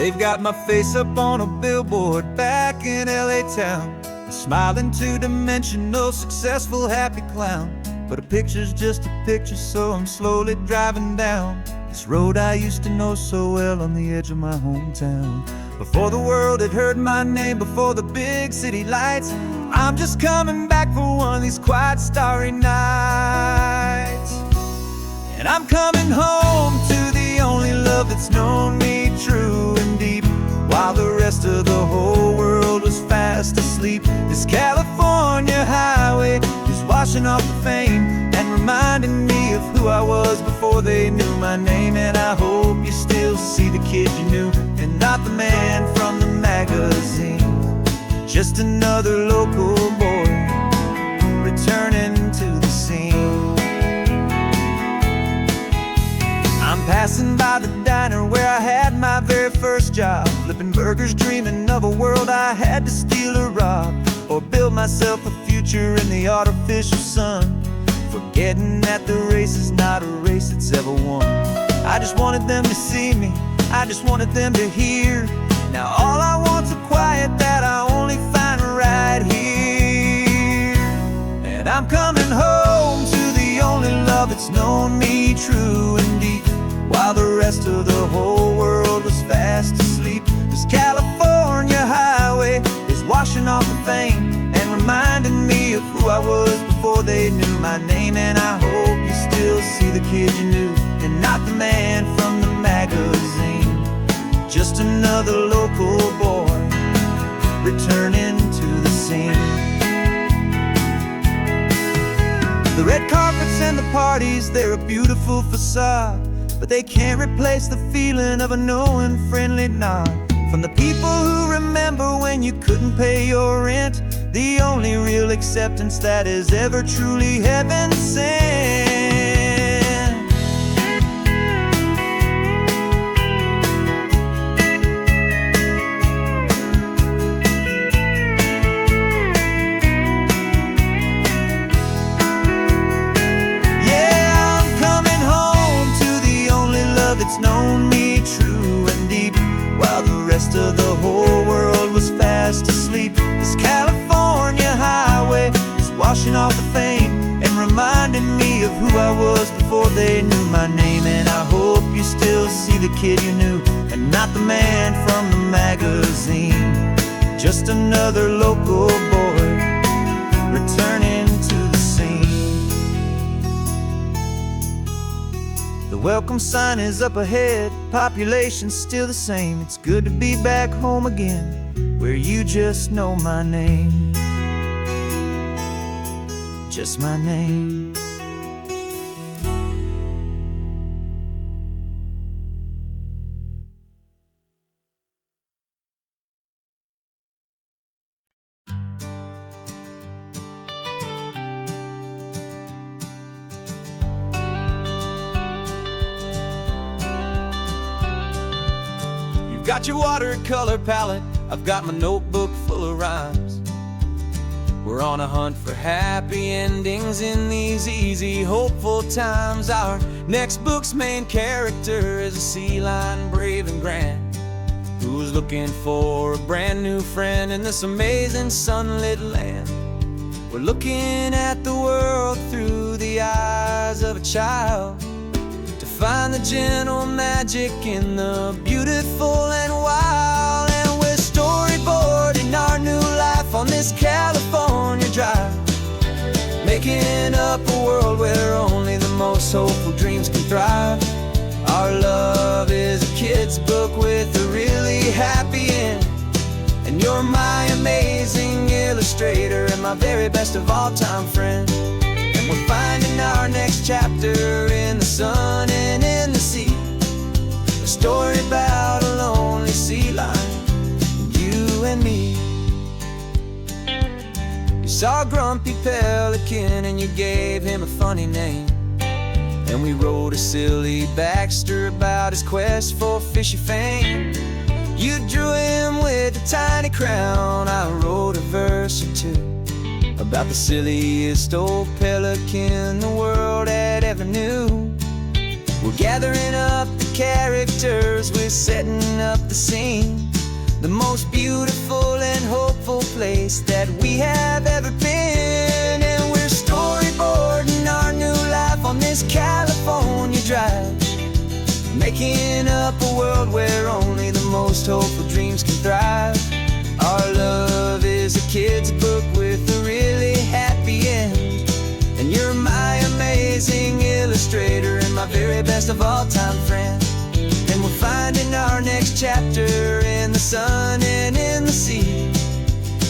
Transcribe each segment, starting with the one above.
They've got my face up on a billboard back in LA town, a smiling two-dimensional, successful, happy clown. But a picture's just a picture, so I'm slowly driving down this road I used to know so well on the edge of my hometown. Before the world had heard my name, before the big city lights, I'm just coming back for one of these quiet, starry nights. And I'm coming home to the only love that's known me true and deep, while the rest of the whole world was fast asleep. This California highway is washing off the fame and reminding me of who I was before they knew my name. And I hope you still see the kid you knew, and not the man from the magazine. Just another local boy returning to the scene. I'm passing by the diner where I had my very first job, flipping burgers, dreaming of a world I had to steal or rob, or build myself a future in the artificial sun, forgetting that the race is not a race that's ever won. I just wanted them to see me, I just wanted them to hear. Now all I want's a quiet that I only find right here. And I'm coming home to the only love that's known me true and deep, while the rest of the whole world was fast asleep. This California highway is washing off the fame and reminding me of who I was before they knew my name. And I hope you still see the kid you knew, and not the man from the magazine. Just another local boy returning to the scene. The red carpets and the parties, they're a beautiful facade, but they can't replace the feeling of a knowing, friendly nod from the people who remember when you couldn't pay your rent. The only real acceptance that is ever truly heaven sent. It's known me true and deep, while the rest of the whole world was fast asleep. This California highway is washing off the fame and reminding me of who I was before they knew my name. And I hope you still see the kid you knew, and not the man from the magazine. Just another local boy returning to the scene. The welcome sign is up ahead, population's still the same. It's good to be back home again, where you just know my name. Just my name. Got your watercolor palette, I've got my notebook full of rhymes. We're on a hunt for happy endings in these easy, hopeful times. Our next book's main character is a sea lion, brave and grand, who's looking for a brand new friend in this amazing sunlit land. We're looking at the world through the eyes of a child, find the gentle magic in the beautiful and wild. And we're storyboarding our new life on this California drive, making up a world where only the most hopeful dreams can thrive. Our love is a kid's book with a really happy end, and you're my amazing illustrator and my very best of all time friend. And we're finding our next chapter in the sun and in the sea, a story about a lonely sea lion, you and me. You saw a grumpy pelican and you gave him a funny name, and we wrote a silly Baxter about his quest for fishy fame. You drew him with a tiny crown, I wrote a verse or two about the silliest old pelican the world had ever knew. We're gathering up the characters, we're setting up the scene. The most beautiful and hopeful place that we have ever been. And we're storyboarding our new life on this California drive, making up a world where only the most hopeful dreams can thrive. Our love is a kid's book with a really happy end, and you're my amazing illustrator and my very best of all time friend. And we're finding our next chapter in the sun and in the sea,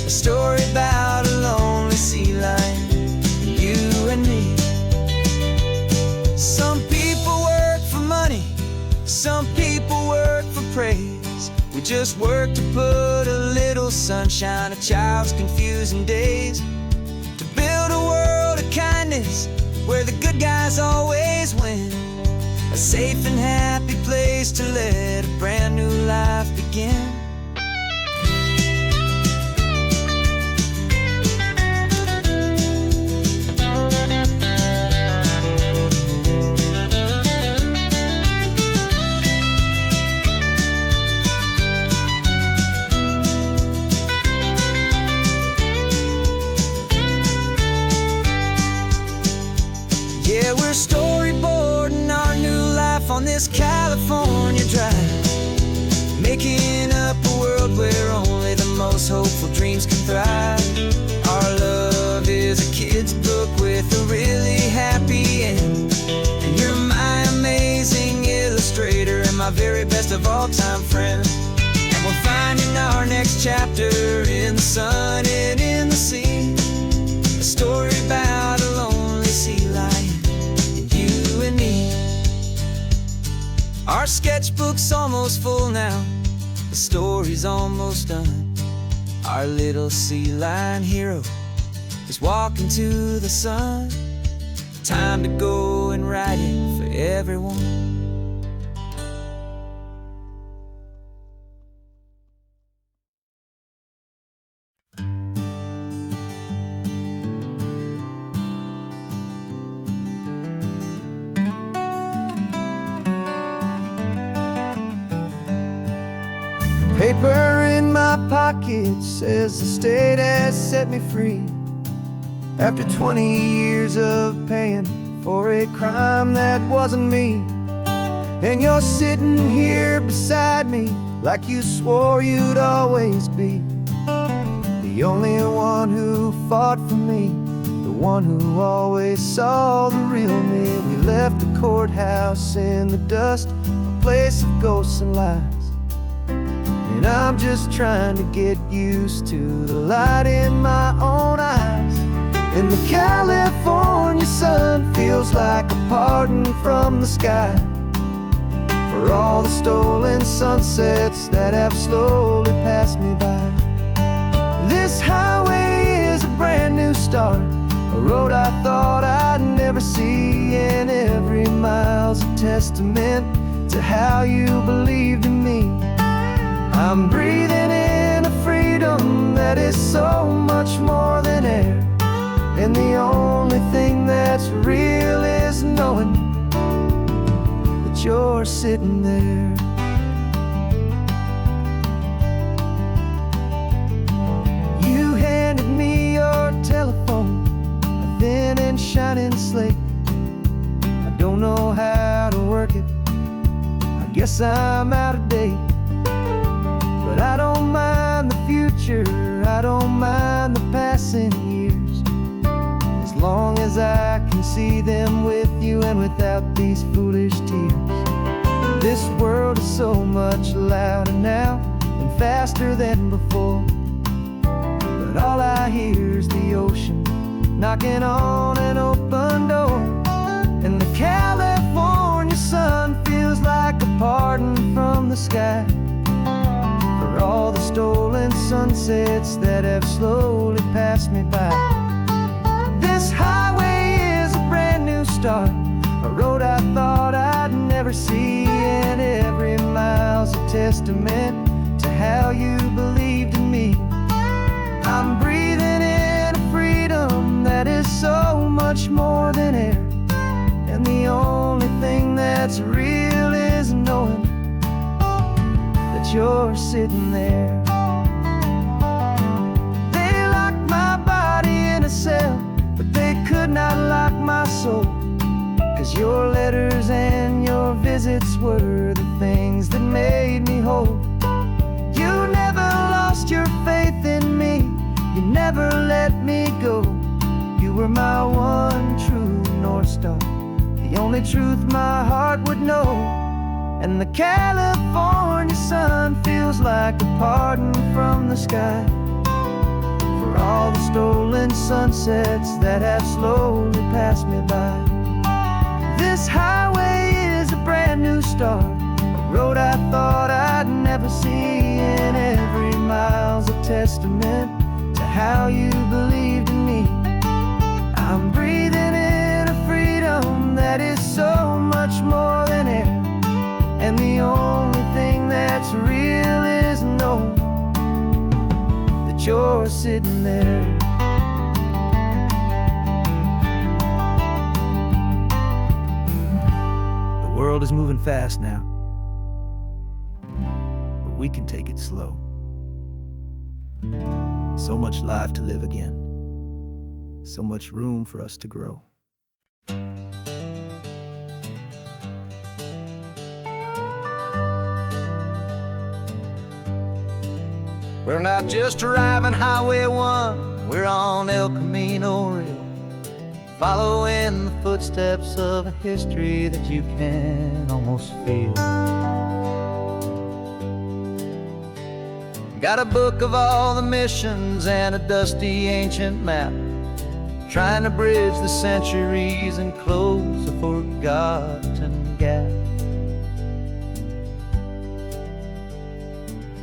a story about a lonely sea lion, you and me. Some people work for money, some people work for praise. We just work to put a little sunshine in a child's confusing days, to build a world of kindness where the good guys always win, a safe and happy place to let a brand new life begin. Yeah, we're storyboarding our new life on this California drive, making up a world where only the most hopeful dreams can thrive. Our love is a kid's book with a really happy end, and you're my amazing illustrator and my very best of all time friend. And we're finding our next chapter in the sun and in the sea, a story about a lonely sea lion, you and me. Our sketchbook's almost full now, the story's almost done. Our little sea lion hero is walking to the sun. Time to go and write it for everyone. Paper in my pocket says the state has set me free, after 20 years of paying for a crime that wasn't me. And you're sitting here beside me like you swore you'd always be, the only one who fought for me, the one who always saw the real me. We left the courthouse in the dust, a place of ghosts and lies, and I'm just trying to get used to the light in my own eyes. And the California sun feels like a pardon from the sky for all the stolen sunsets that have slowly passed me by. This highway is a brand new start, a road I thought I'd never see, and every mile's a testament to how you believed in me. I'm breathing in a freedom that is so much more than air, and the only thing that's real is knowing that you're sitting there. You handed me your telephone, a thin and shining slate. I don't know how to work it, I guess I'm out of date. But I don't mind the future, I don't mind the passing years, as long as I can see them with you and without these foolish tears. This world is so much louder now and faster than before, but all I hear is the ocean knocking on an open door. And the California sun feels like a pardon from the sky for all the stolen sunsets that have slowly passed me by. This highway is a brand new start, a road I thought I'd never see, and every mile's a testament to how you believed in me. I'm breathing in a freedom that is so much more than air, and the only thing that's real is knowing that you're sitting there. They locked my body in a cell, but they could not lock my soul. 'Cause your letters and your visits were the things that made me whole. You never lost your faith in me, you never let me go. You were my one true North Star, the only truth my heart would know. And the California sun feels like a pardon from the sky for all the stolen sunsets that have slowly passed me by. This highway is a brand new start, a road I thought I'd never see, and every mile's a testament to how you believed in me. I'm breathing in a freedom that is so much more than air, and the only thing that's real is knowing that you're sitting there. The world is moving fast now, but we can take it slow. So much life to live again, so much room for us to grow. We're not just driving Highway 1, we're on El Camino Real, following the footsteps of a history that you can almost feel. Got a book of all the missions and a dusty ancient map, trying to bridge the centuries and close a forgotten gap.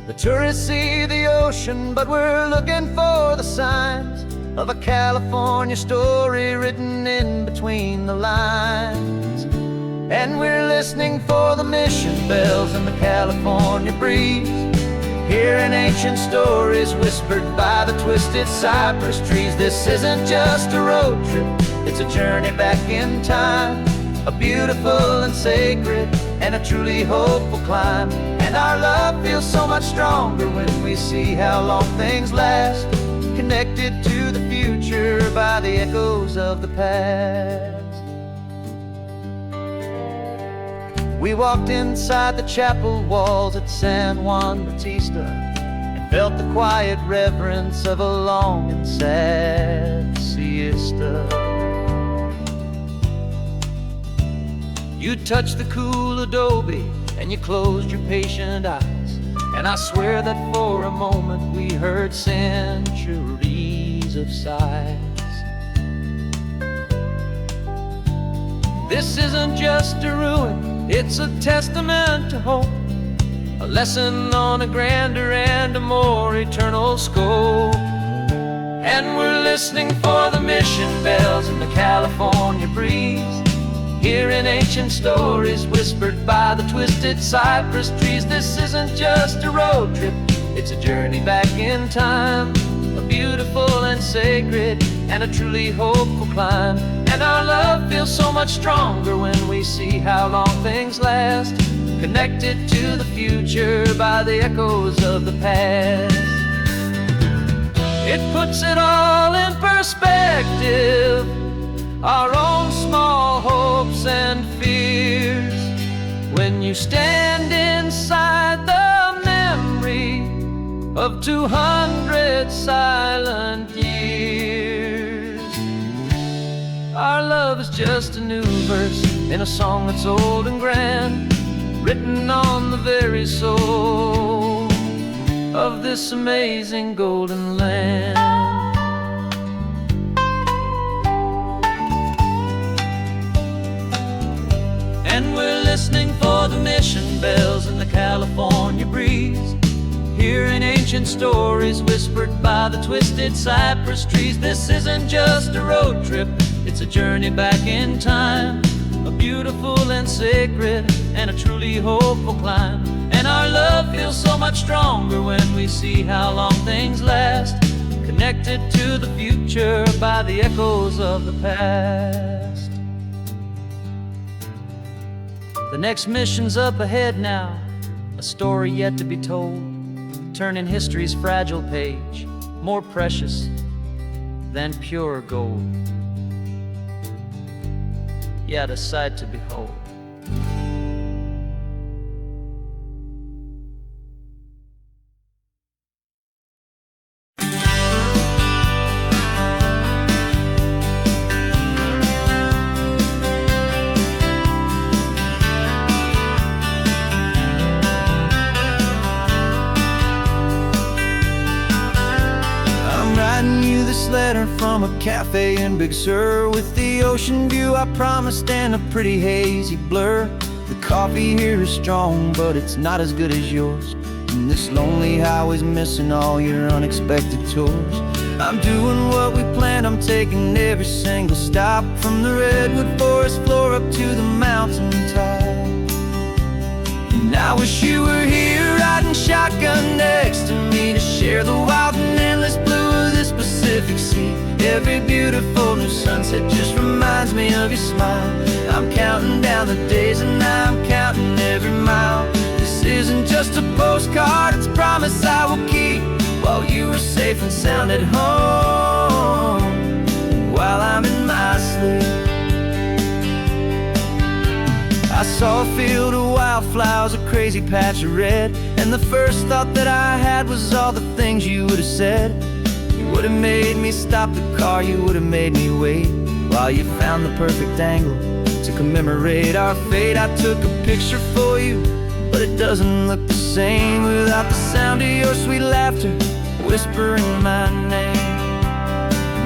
The tourists see the ocean, but we're looking for the signs of a California story written in between the lines. And we're listening for the mission bells in the California breeze, hearing ancient stories whispered by the twisted cypress trees. This isn't just a road trip, it's a journey back in time, a beautiful and sacred and a truly hopeful climb. And our love feels so much stronger when we see how long things last, connected to the future by the echoes of the past. We walked inside the chapel walls at San Juan Bautista and felt the quiet reverence of a long and sad siesta. You touched the cool adobe and you closed your patient eyes, and I swear that for a moment we heard centuries of sighs. This isn't just a ruin, it's a testament to hope, a lesson on a grander and a more eternal scope. And we're listening for the mission bells in the California breeze, hearing ancient stories whispered by the twisted cypress trees. This isn't just a road trip, it's a journey back in time, a beautiful and sacred and a truly hopeful climb. And our love feels so much stronger when we see how long things last, connected to the future by the echoes of the past. It puts it all in perspective, our own small hopes and fears, when you stand inside the memory of 200 silent years. Our love is just a new verse in a song that's old and grand, written on the very soul of this amazing golden land. And we're listening for the mission bells in the California breeze, hearing ancient stories whispered by the twisted cypress trees. This isn't just a road trip, it's a journey back in time, a beautiful and sacred and a truly hopeful climb. And our love feels so much stronger when we see how long things last, connected to the future by the echoes of the past. The next mission's up ahead now, a story yet to be told, turning history's fragile page, more precious than pure gold, yet a sight to behold. Letter from a cafe in Big Sur, with the ocean view I promised and a pretty hazy blur. The coffee here is strong, but it's not as good as yours, and this lonely highway's missing all your unexpected tours. I'm doing what we planned, I'm taking every single stop, from the redwood forest floor up to the mountain top. And I wish you were here riding shotgun next to me, to share the wild and endless blue of this Pacific Sea. Every beautiful new sunset just reminds me of your smile. I'm counting down the days and I'm counting every mile. This isn't just a postcard, it's a promise I will keep, while you are safe and sound at home, while I'm in my sleep. I saw a field of wildflowers, a crazy patch of red, and the first thought that I had was all the things you would have said. You would have made me stop the car, you would have made me wait, while you found the perfect angle to commemorate our fate. I took a picture for you, but it doesn't look the same without the sound of your sweet laughter whispering my name.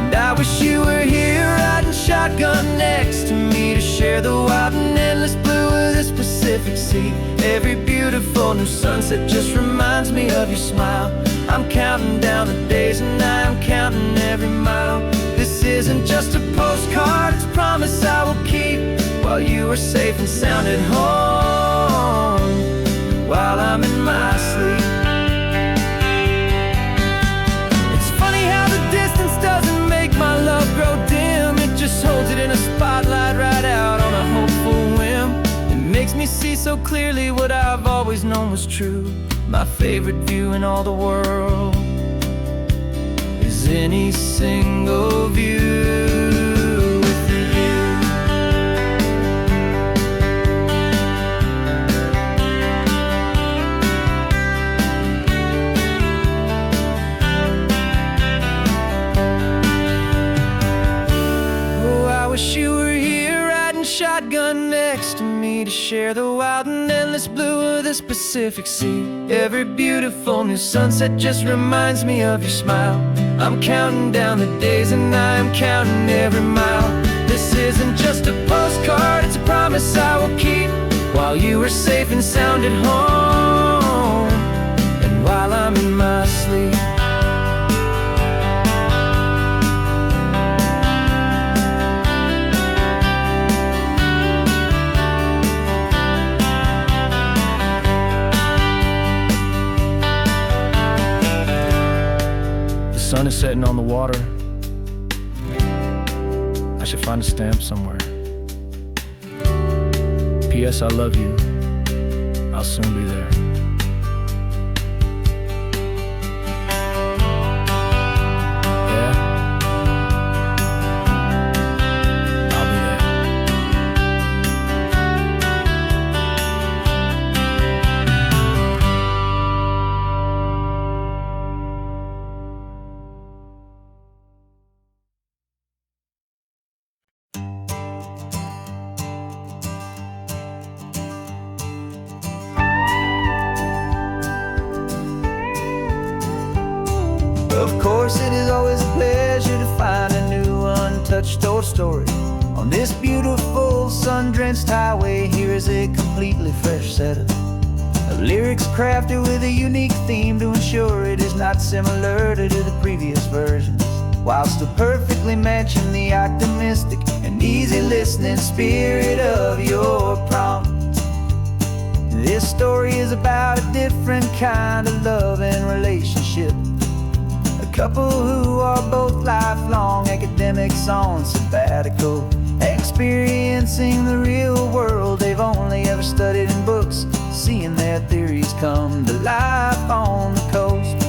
And I wish you were here riding shotgun next to me, to share the wild and endless blue of this Pacific Sea. Every beautiful new sunset just reminds me of your smile. I'm counting down the days and I'm counting every mile. This isn't just a postcard, it's a promise I will keep, while you are safe and sound at home, while I'm in my sleep. It's funny how the distance doesn't make my love grow dim, it just holds it in a spotlight right out on a hopeful whim. It makes me see so clearly what I've always known was true. My favorite view in all the world is any single view with you. Oh, I wish you were here riding shotgun next to me, to share the wild and endless blue of this Pacific Sea. Every beautiful new sunset just reminds me of your smile. I'm counting down the days and I'm counting every mile. This isn't just a postcard, it's a promise I will keep, while you are safe and sound at home, and while I'm in my sleep. The sun is setting on the water. I should find a stamp somewhere. P.S. I love you. I'll soon be there. Yeah? I'll be there. Of course, it is always a pleasure to find a new untouched old story. On this beautiful sun-drenched highway, here is a completely fresh set of lyrics crafted with a unique theme to ensure it is not similar to the previous versions, while still perfectly matching the optimistic and easy listening spirit of your prompt. This story is about a different kind of love and relationship. A couple who are both lifelong academics on sabbatical, experiencing the real world they've only ever studied in books. seeing their theories come to life on the coast.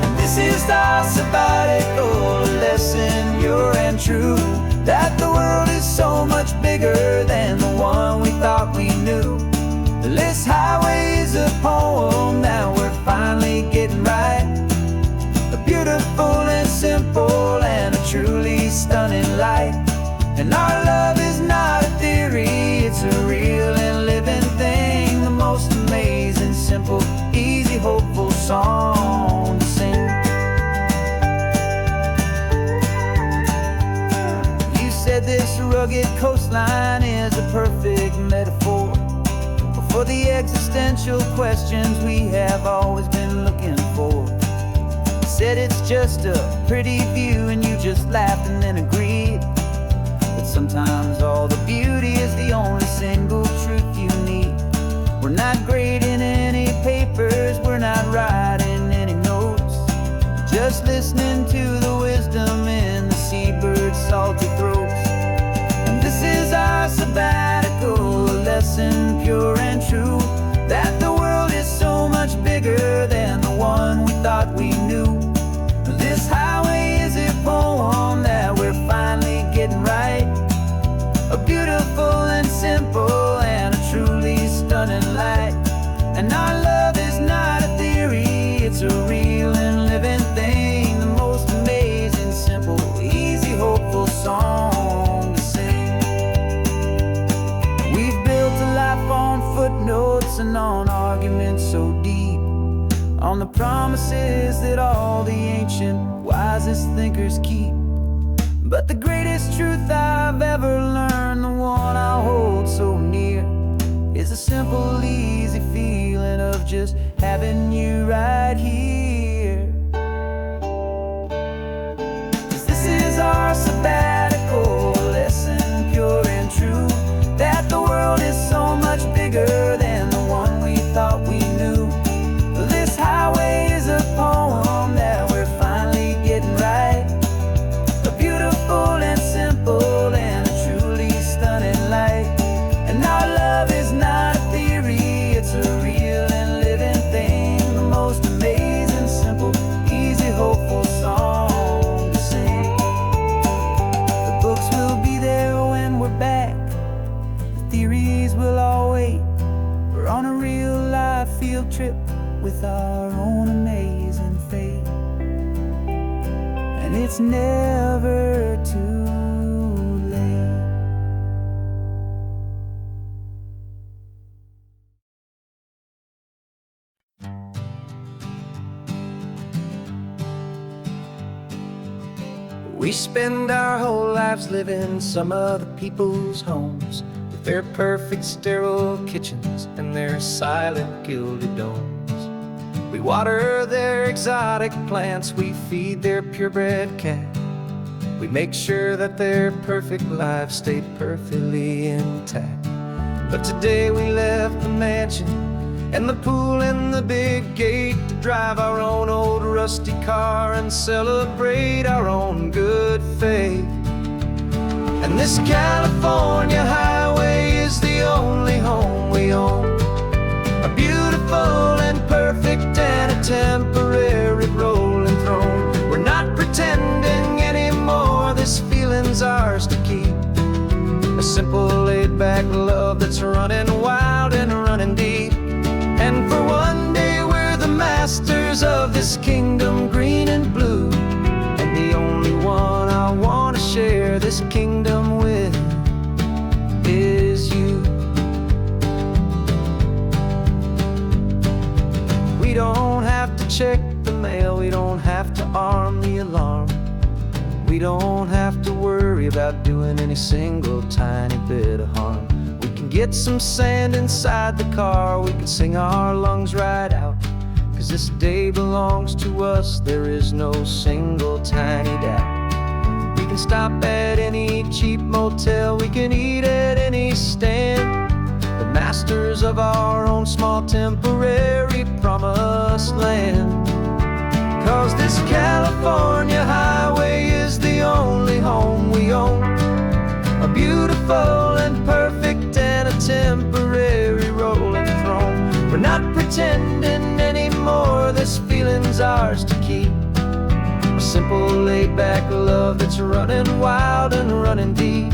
And this is our sabbatical lesson, pure and true, that the world is so much bigger than the one we thought we knew. This highway is a poem that we're finally getting right, a beautiful and simple and a truly stunning light. And our love is not a theory, it's a real and living thing, the most amazing, simple, easy, hopeful song to sing. You said this rugged coastline is a perfect metaphor for the existential questions we have always been looking for. You said it's just a pretty view and you just laughed and then agreed. But sometimes all the beauty is the only single truth you need. We're not grading any papers, we're not writing any notes, just listening to the wisdom in the seabird's salty throats. And this is our sabbatical lesson, pure and true, that the world is so much bigger than the one we thought we knew. This highway is a poem that we're finally getting right, a beautiful and simple and a truly stunning light. And our love is not a theory, it's a real and living thing, the most amazing, simple, easy, hopeful song to sing. We've built a life on footnotes and on arguments so deep, on the promises that all the ancient, wisest thinkers keep. But the greatest truth I've ever learned, the one I hold so near, is a simple, easy feeling of just having you right here. 'Cause this is our sabbatical lesson, pure and true, that the world is so much bigger than the one we thought we knew. This highway is a poem that we're finally getting right, a beautiful and simple and a truly stunning light. And our love is not a theory, it's a real and living thing, the most amazing, simple, easy, hopeful song to sing. The books will be there when we're back, the theories will all wait. We're on a real life field trip with our own amazing fate, and it's never too late. We spend our whole lives living some other people's homes, with their perfect sterile kitchens and their silent gilded domes. We water their exotic plants, we feed their purebred cat, we make sure that their perfect lives stay perfectly intact. But today we left the mansion and the pool and the big gate to drive our own old rusty car and celebrate our own good faith. And this California highway is the only home we own, a beautiful and perfect and a temporary rolling throne. We're not pretending anymore, this feeling's ours to keep, a simple laid-back love that's running wild and running deep. And for one day we're the masters of this kingdom, green and blue, and the only one I want to share this kingdom with is you. We don't have to check the mail, we don't have to arm the alarm, we don't have to worry about doing any single tiny bit of harm. We can get some sand inside the car, we can sing our lungs right out, 'cause this day belongs to us, there is no single tiny doubt. We can stop at any cheap motel, we can eat at any stand, the masters of our own small temporary promised land. 'Cause this California highway is the only home we own, a beautiful and perfect and a temporary pretending anymore. This feeling's ours to keep. A simple laid-back love that's running wild and running deep.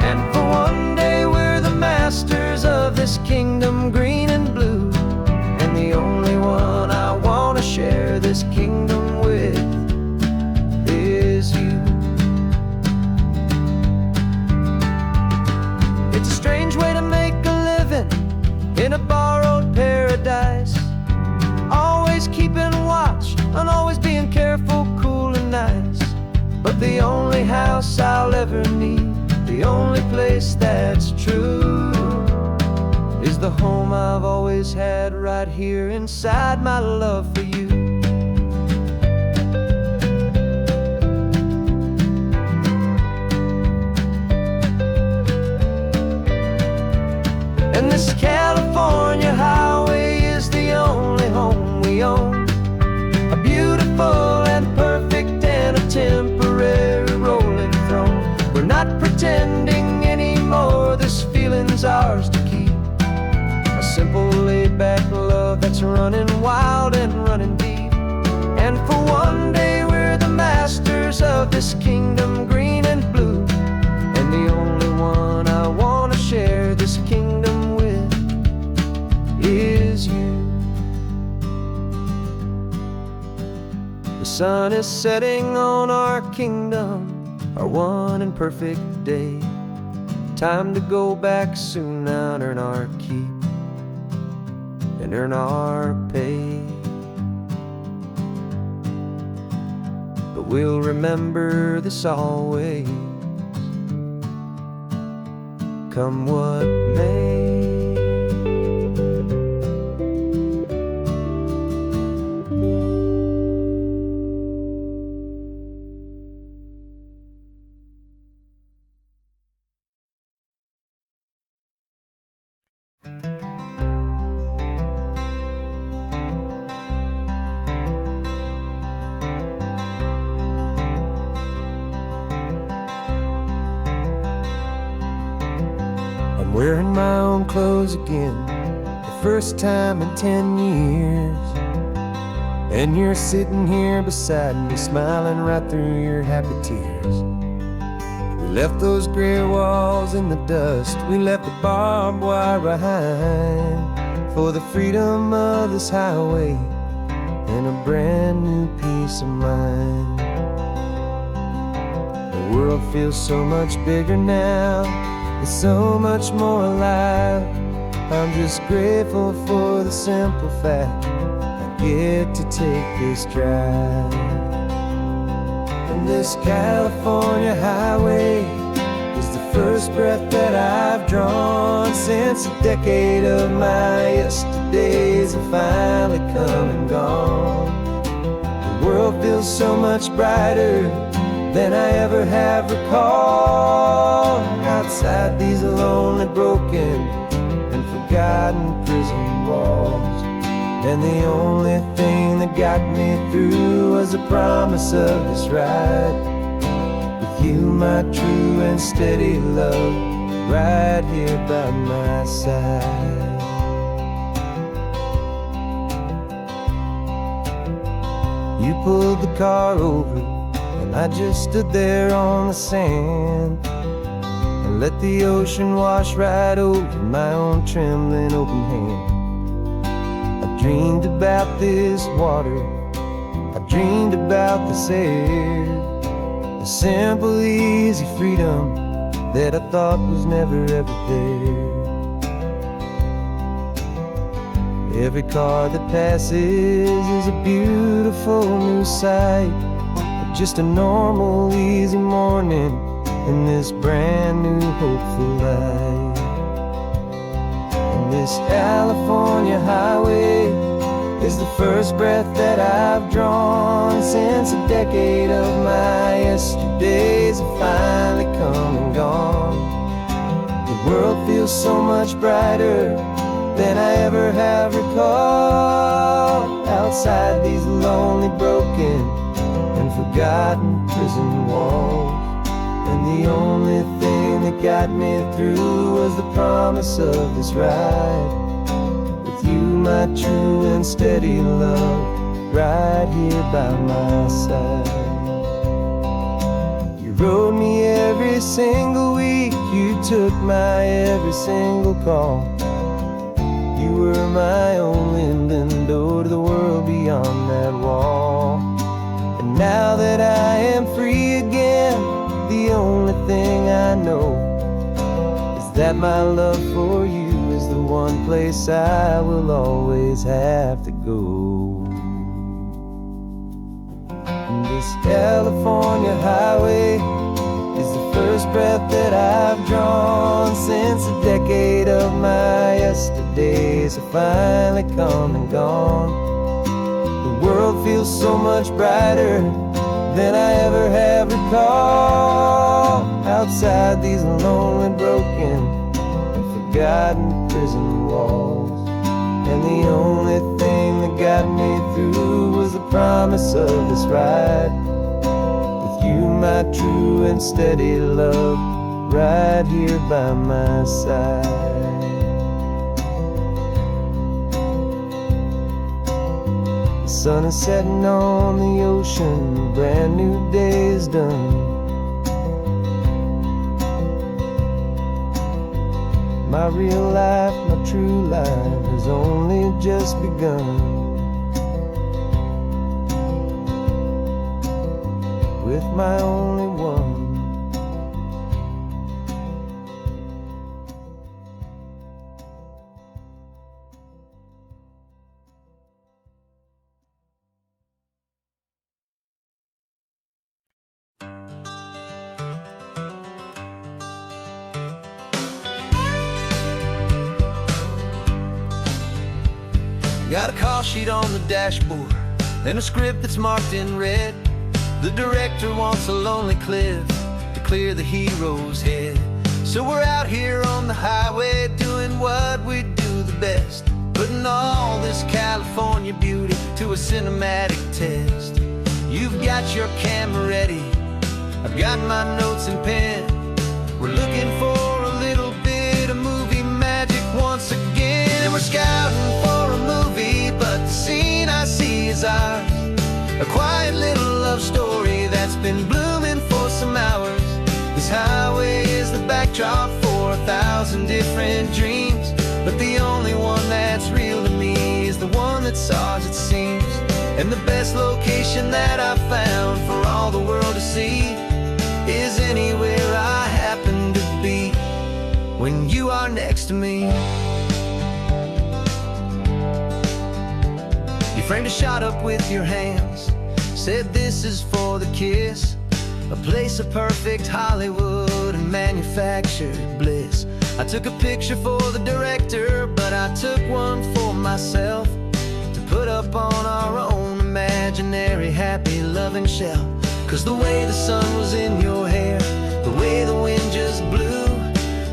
And for one day we're the masters of this kingdom, green and blue. And the only one I want to share this kingdom with is you. It's a strange way to make a living in a borrowed paradise, always keeping watch and always being careful, cool and nice. But the only house I'll ever need, the only place that's true, is the home I've always had right here inside my love for you. And this California highway is the only home we own, a beautiful and perfect and a temporary rolling throne. We're not pretending anymore, this feeling's ours to keep. A simple laid-back love that's running wild and running deep. And for one day we're the masters of this kingdom, green and blue. And the only one I want to share this kingdom with is you. The sun is setting on our kingdom, our one and perfect day. Time to go back soon now and earn our keep and earn our pay. But we'll remember this always, come what may. I'm wearing my own clothes again, the first time in 10 years. And you're sitting here beside me, smiling right through your happy tears. We left those gray walls in the dust, we left the barbed wire behind, for the freedom of this highway and a brand new peace of mind. The world feels so much bigger now, it's so much more alive. I'm just grateful for the simple fact I get to take this drive. And this California highway is the first breath that I've drawn since a decade of my yesterdays have finally come and gone. The world feels so much brighter than I ever have recalled. Outside these lonely, broken and forgotten prison walls. And the only thing that got me through was the promise of this ride with you, my true and steady love, right here by my side. You pulled the car over and I just stood there on the sand and let the ocean wash right over my own trembling open hand. I dreamed about this water, I dreamed about this air, the simple easy freedom that I thought was never ever there. Every car that passes is a beautiful new sight, just a normal, easy morning in this brand new, hopeful life. And this California highway is the first breath that I've drawn since a decade of my yesterdays have finally come and gone. The world feels so much brighter than I ever have recalled. Outside these lonely, broken and forgotten prison walls. And the only thing that got me through was the promise of this ride with you, my true and steady love, right here by my side. You rode me every single week, you took my every single call. You were my only window to the world beyond that wall. And now that I am free again, the only thing I know is that my love for you is the one place I will always have to go. And this California highway is the first breath that I've drawn since a decade of my yesterdays have finally come and gone. The world feels so much brighter than I ever have recalled. Outside these lonely, broken, and forgotten prison walls. And the only thing that got me through was the promise of this ride. With you, my true and steady love, right here by my side. The sun is setting on the ocean, a brand new day is done. My real life, my true life has only just begun. With my only one. Got a call sheet on the dashboard and a script that's marked in red. The director wants a lonely cliff to clear the hero's head. So we're out here on the highway doing what we do the best, putting all this California beauty to a cinematic test. You've got your camera ready, I've got my notes and pen. We're looking for a little bit of movie magic once again. And we're scouting for a movie, but the scene I see is ours. A quiet little love story that's been blooming for some hours. This highway is the backdrop for 1,000 different dreams, but the only one that's real to me is the one that's ours, it seems. And the best location that I've found for all the world to see is anywhere I happen to be when you are next to me. You framed a shot up with your hands, said this is for the kiss, a place of perfect Hollywood and manufactured bliss. I took a picture for the director, but I took one for myself to put up on our own imaginary happy loving shelf. Cause the way the sun was in your hair, the way the wind just blew,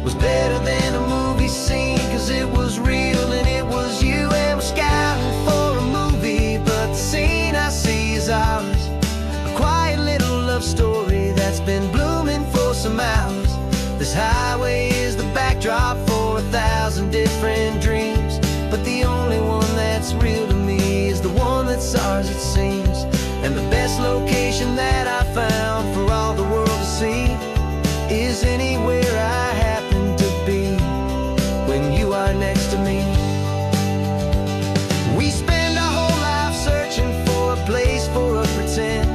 was better than a movie scene. Cause it was real and it was you. And we're scouting for a movie, but the scene I see is ours. A quiet little love story that's been blooming for some hours. This highway is the backdrop for 1,000 different dreams, but the only one that's real to me is the one that's ours, it seems. And the best location that I found for all the world to see is anywhere I happen to be when you are next to me. We spend our whole life searching for a place for a pretend,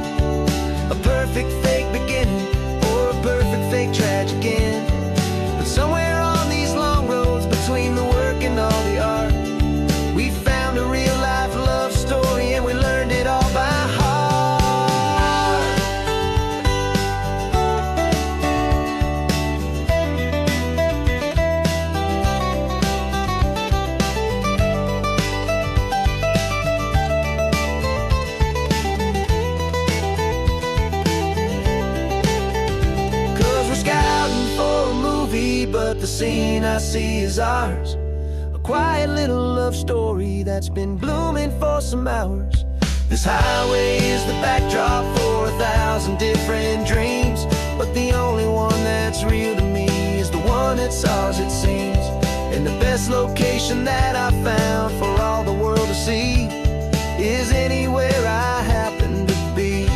a perfect fake beginning or a perfect fake tragic end. But somewhere on these long roads between the work and all the art, we found a real life love story and we learned it all by heart. But the scene I see is ours. A quiet little love story that's been blooming for some hours. This highway is the backdrop for 1,000 different dreams, but the only one that's real to me is the one that's ours, it seems. And the best location that I found for all the see is anywhere I happen to be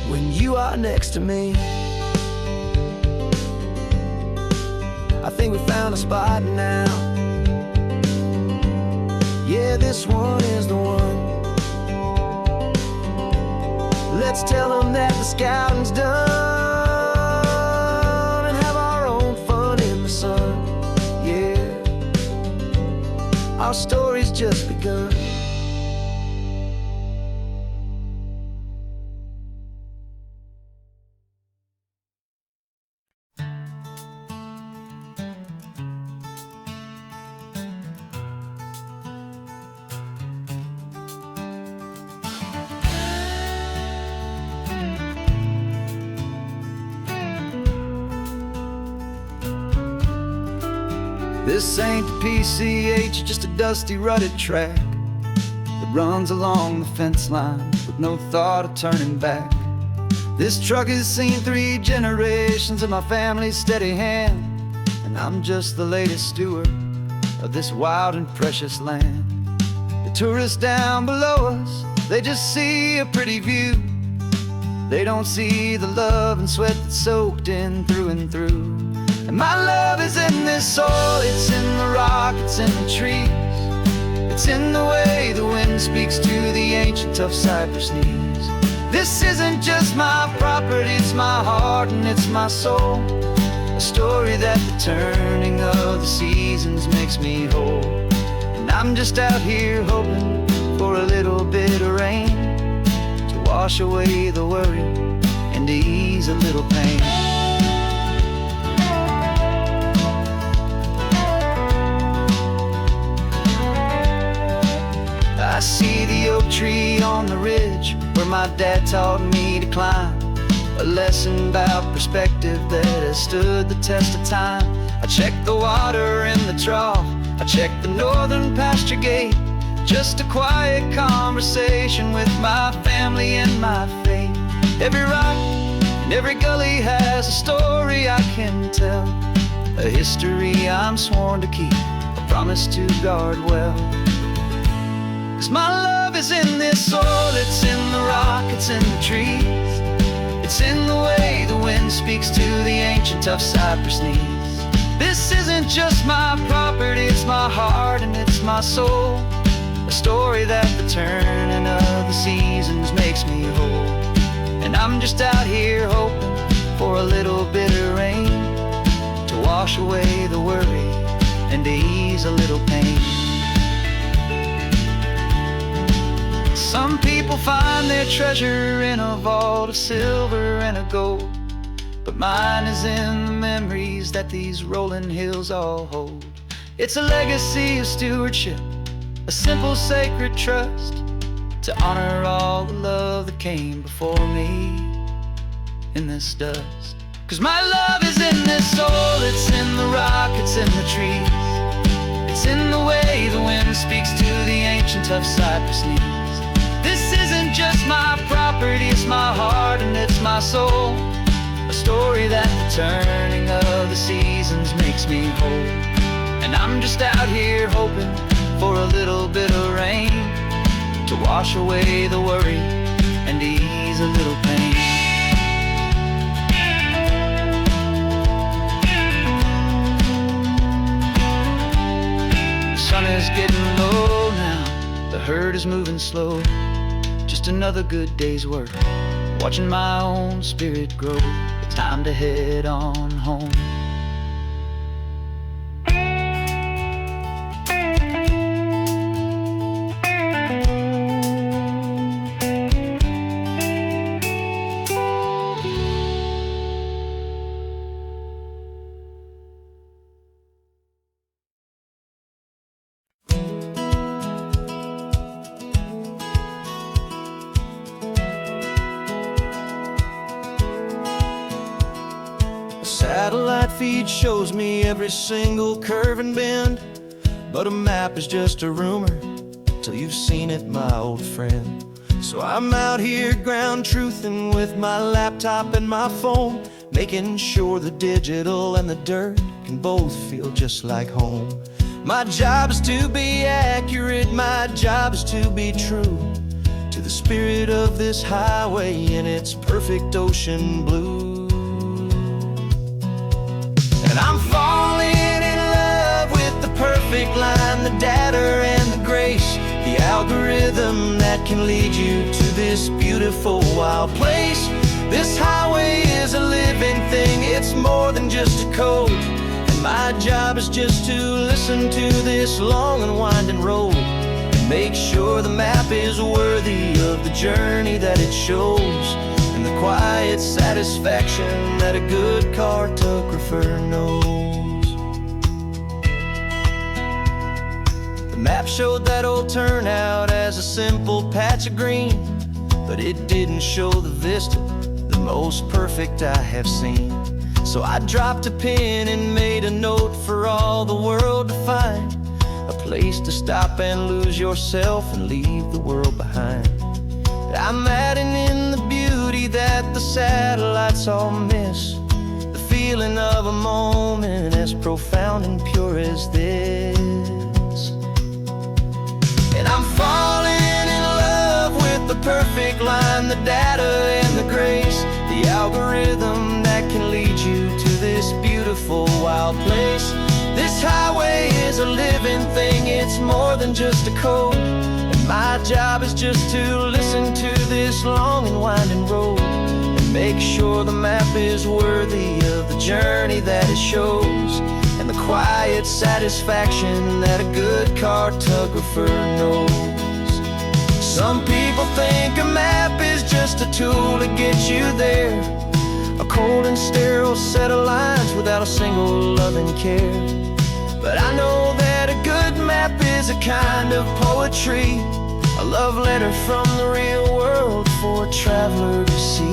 when you are next to me. I think we found a spot now. Yeah, this one is the one. Let's tell them that the scouting's done and have our own fun in the sun. Yeah, our story's just begun. This ain't the PCH, just a dusty, rutted track that runs along the fence line with no thought of turning back. This truck has seen 3 generations of my family's steady hand, and I'm just the latest steward of this wild and precious land. The tourists down below us, they just see a pretty view. They don't see the love and sweat that's soaked in through and through. And my love is in this soil, it's in the rock, it's in the trees. It's in the way the wind speaks to the ancient tough cypress knees. This isn't just my property, it's my heart and it's my soul. A story that the turning of the seasons makes me whole. And I'm just out here hoping for a little bit of rain to wash away the worry and to ease a little pain. I see the oak tree on the ridge where my dad taught me to climb. A lesson about perspective that has stood the test of time. I check the water in the trough, I check the northern pasture gate. Just a quiet conversation with my family and my faith. Every rock and every gully has a story I can tell. A history I'm sworn to keep, a promise to guard well. 'Cause my love is in this soil, it's in the rock, it's in the trees. It's in the way the wind speaks to the ancient tough cypress knees. This isn't just my property, it's my heart and it's my soul. A story that the turning of the seasons makes me whole. And I'm just out here hoping for a little bit of rain to wash away the worry and to ease a little pain. Some people find their treasure in a vault of silver and of gold, but mine is in the memories that these rolling hills all hold. It's a legacy of stewardship, a simple sacred trust, to honor all the love that came before me in this dust. 'Cause my love is in this soul, it's in the rock, it's in the trees. It's in the way the wind speaks to the ancient tough cypress knees. This isn't just my property, it's my heart and it's my soul. A story that the turning of the seasons makes me whole. And I'm just out here hoping for a little bit of rain to wash away the worry and ease a little pain. The sun is getting low now, the herd is moving slow. Just another good day's work, watching my own spirit grow. Time to head on home. Satellite feed shows me every single curve and bend, but a map is just a rumor till you've seen it, my old friend. So I'm out here ground truthing with my laptop and my phone, making sure the digital and the dirt can both feel just like home. My job is to be accurate, my job is to be true to the spirit of this highway in its perfect ocean blue. And I'm falling in love with the perfect line, the data and the grace, the algorithm that can lead you to this beautiful wild place. This highway is a living thing, it's more than just a code. And my job is just to listen to this long and winding road and make sure the map is worthy of the journey that it shows, and the quiet satisfaction that a good cartographer knows. The map showed that old turnout as a simple patch of green, but it didn't show the vista, the most perfect I have seen. So I dropped a pin and made a note for all the world to find, a place to stop and lose yourself and leave the world behind. I'm adding in the beauty that the satellites all miss, the feeling of a moment as profound and pure as this. And I'm falling in love with the perfect line, the data and the grace, the algorithm that can lead you to this beautiful wild place. This highway is a living thing, it's more than just a code. And my job is just to listen to this long and winding road and make sure the map is worthy of the journey that it shows, and the quiet satisfaction that a good cartographer knows. Some people think a map is just a tool to get you there, a cold and sterile set of lines without a single loving care. But I know that a good map is a kind of poetry, a love letter from the real world for a traveler to see.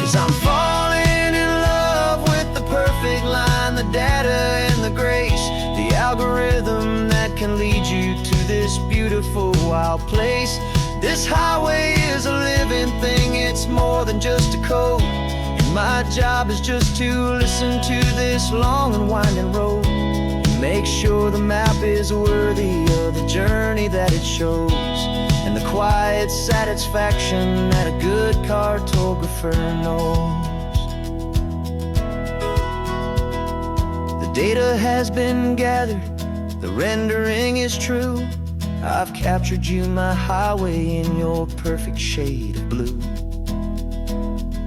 'Cause I'm falling in love with the perfect line, the data and the grace, the algorithm that can lead you to this beautiful wild place. This highway is a living thing, it's more than just a code. And my job is just to listen to this long and winding road and make sure the map is worthy of the journey that it shows, and the quiet satisfaction that a good cartographer knows. The data has been gathered, the rendering is true. I've captured you, my highway, in your perfect shade of blue.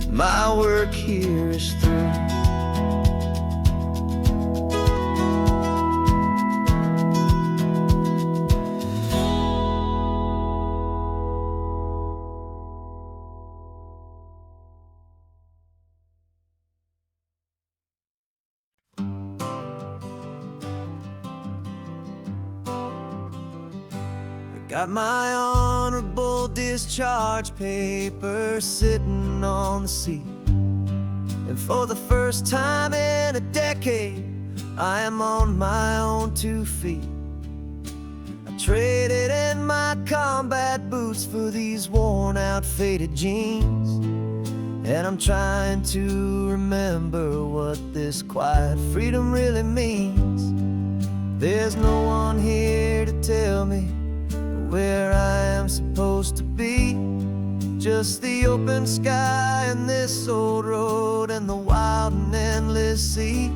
My work here is through. Got my honorable discharge paper sitting on the seat, and for the first time in a decade, I am on my own 2 feet. I traded in my combat boots for these worn out faded jeans, and I'm trying to remember what this quiet freedom really means. There's no one here to tell me where I am supposed to be, just the open sky and this old road and the wild and endless sea.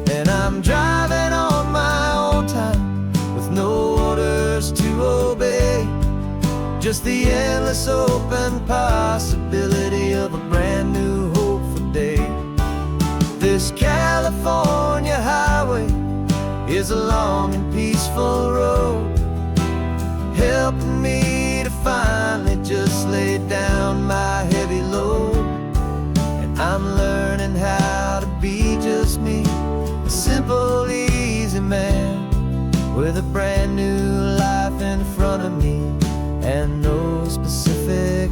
And I'm driving on my own time with no orders to obey, just the endless open possibility of a brand new hopeful day. This California highway is a long and peaceful road, helping me to finally just lay down my heavy load. And I'm learning how to be just me, a simple, easy man with a brand new life in front of me and no specific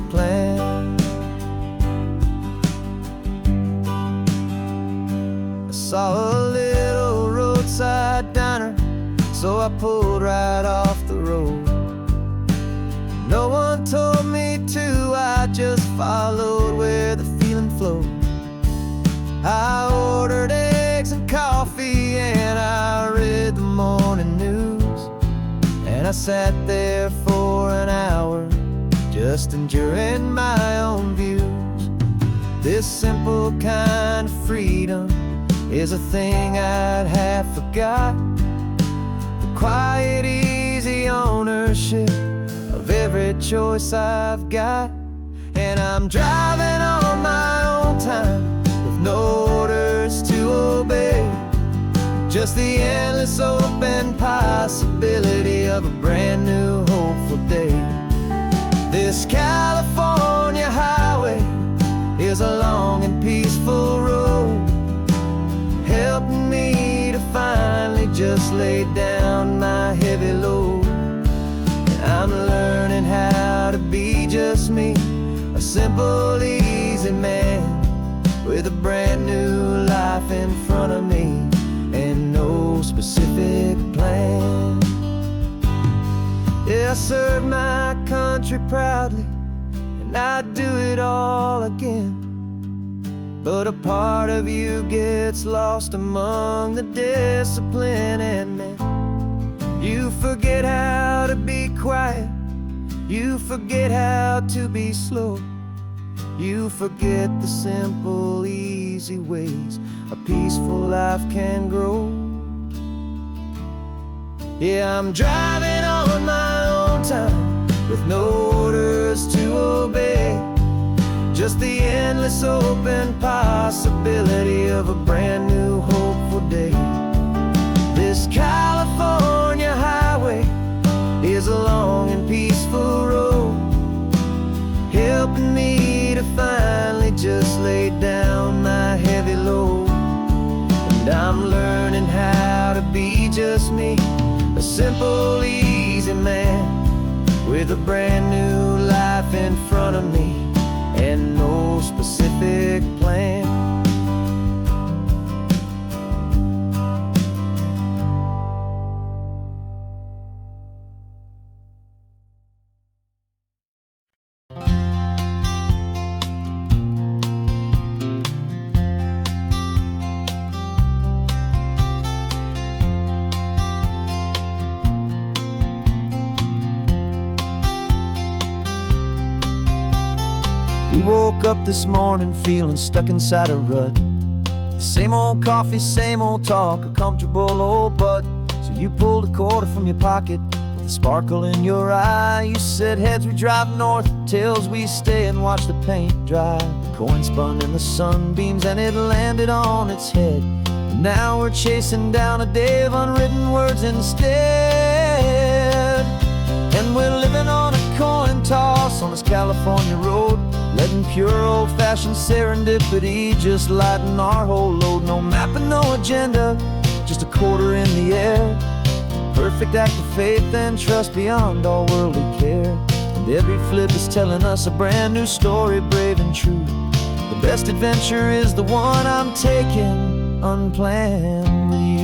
saw a little roadside diner, so I pulled right off the road. No one told me to, I just followed where the feeling flowed. I ordered eggs and coffee and I read the morning news. And I sat there for an hour, just enjoying my own views. This simple kind of freedom is a thing I'd have forgot. The quiet, easy ownership of every choice I've got. And I'm driving on my own time with no orders to obey, just the endless open possibility of a brand new hopeful day. This California highway is a long and peaceful road, helping me to finally just lay down my heavy load. And I'm learning how to be just me, a simple, easy man with a brand new life in front of me and no specific plan. Yeah, I serve my country proudly and I'd do it all again. But a part of you gets lost among the discipline and men. You forget how to be quiet, you forget how to be slow, you forget the simple, easy ways a peaceful life can grow. Yeah, I'm driving on my own time with no orders to obey, just the endless open possibility of a brand new hopeful day. This California highway is a long and peaceful road, helping me to finally just lay down my heavy load. And I'm learning how to be just me, a simple, easy man with a brand new life in front of me and no specific plan. We woke up this morning feeling stuck inside a rut. Same old coffee, same old talk, a comfortable old butt. So you pulled a quarter from your pocket with a sparkle in your eye. You said heads we drive north, tails we stay and watch the paint dry. The coin spun in the sunbeams and it landed on its head. And now we're chasing down a day of unwritten words instead. And we're living on a coin toss on this California road, letting pure old-fashioned serendipity just lighten our whole load. No map and no agenda, just a quarter in the air. Perfect act of faith and trust beyond all worldly care. And every flip is telling us a brand new story, brave and true. The best adventure is the one I'm taking unplanned with you.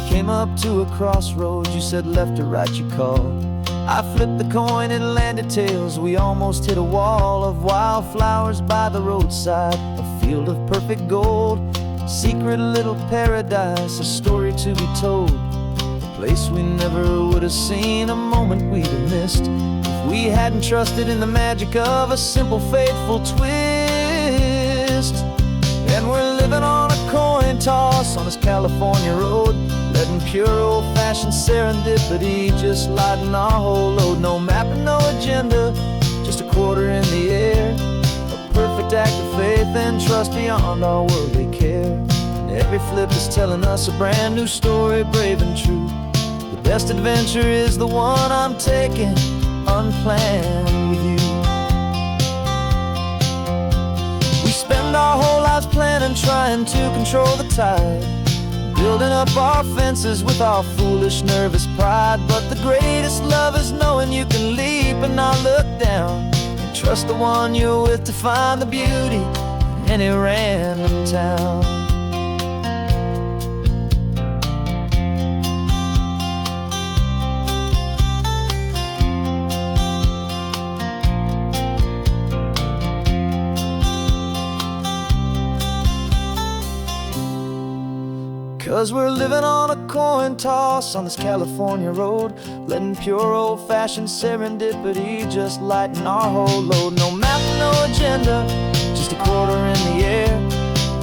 Came up to a crossroads, you said left or right you called. I flipped the coin, it landed tails. We almost hit a wall of wildflowers by the roadside, a field of perfect gold, secret little paradise, a story to be told. A place we never would have seen, a moment we'd have missed if we hadn't trusted in the magic of a simple, faithful twist. And we're living on a coin toss on this California road, letting pure old-fashioned serendipity just lighten our whole load. No map and no agenda, just a quarter in the air. A perfect act of faith and trust beyond our worldly care. And every flip is telling us a brand new story, brave and true. The best adventure is the one I'm taking unplanned with you. We spend our whole lives planning, trying to control the tide, building up our fences with our foolish, nervous pride. But the greatest love is knowing you can leap and not look down, trust the one you're with to find the beauty in any random town. 'Cause we're living on a coin toss on this California road, letting pure old-fashioned serendipity just lighten our whole load. No map, no agenda, just a quarter in the air,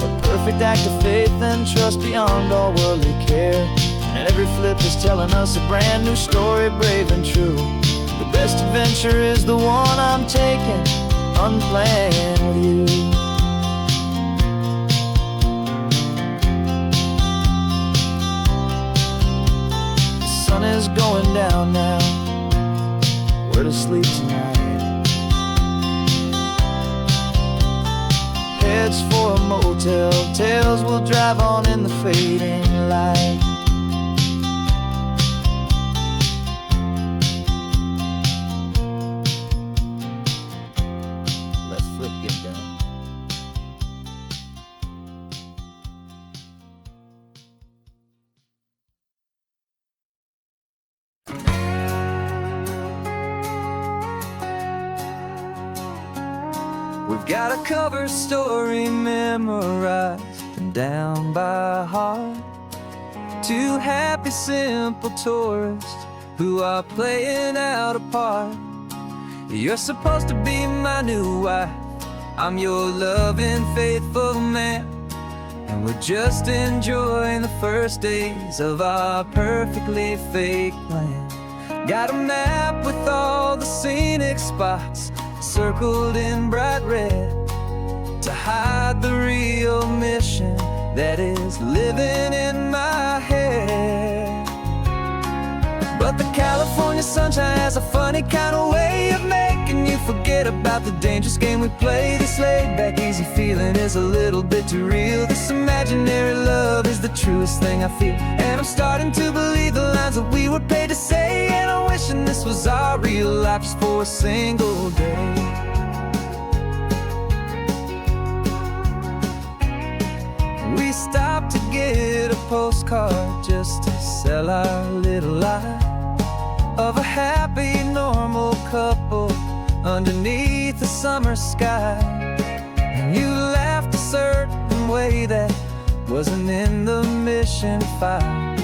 a perfect act of faith and trust beyond all worldly care. And every flip is telling us a brand new story, brave and true. The best adventure is the one I'm taking, unplanned with you. Is going down now. Where to sleep tonight? Heads for a motel, tails will drive on in the fading light. Let flip get down. We've got a cover story memorized and down by heart. Two happy, simple tourists who are playing out a part. You're supposed to be my new wife, I'm your loving, faithful man, and we're just enjoying the first days of our perfectly fake plan. Got a map with all the scenic spots circled in bright red to hide the real mission that is living in my head. But the California sunshine has a funny kind of way of making you forget about the dangerous game we play. This laid-back, easy feeling is a little bit too real. This imaginary love is the truest thing I feel, and I'm starting to believe the lines that we were paid to say. And I'm wishing this was our real life just for a single day. We stopped to get a postcard just to sell our little lie of a happy, normal couple underneath the summer sky. And you laughed a certain way that wasn't in the mission file,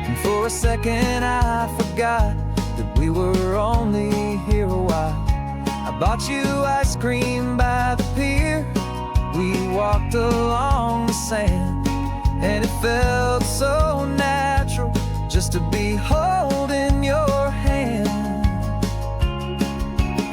and for a second I forgot that we were only here a while. I bought you ice cream by the pier, we walked along the sand, and it felt so natural just to be holding your hand.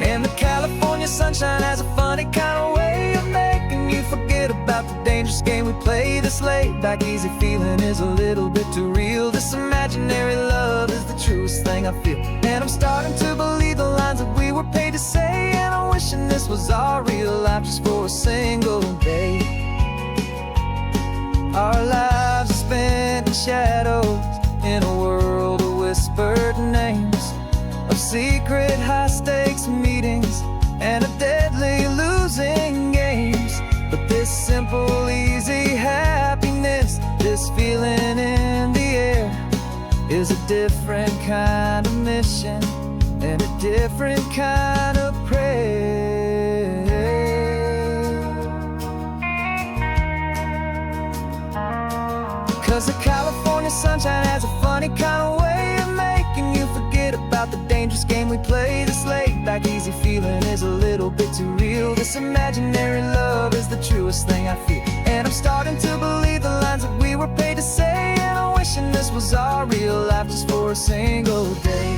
And the California sunshine has a funny kind of way of making you forget about the dangerous game we play. This laid-back, easy feeling is a little bit too real. This imaginary love is the truest thing I feel, and I'm starting to believe the lines that we were paid to say. And I'm wishing this was our real life just for a single day. Our lives are spent in shadows, in a world of whispered names, of secret high-stakes meetings and of deadly losing games. But this simple, easy happiness, this feeling in the air, is a different kind of mission and a different kind of prayer. 'Cause the California sunshine has a funny kind of way of making you forget about the dangerous game we play. This laid-back, easy feeling is a little bit too real. This imaginary love is the truest thing I feel, and I'm starting to believe the lines that we were paid to say. And I'm wishing this was our real life just for a single day.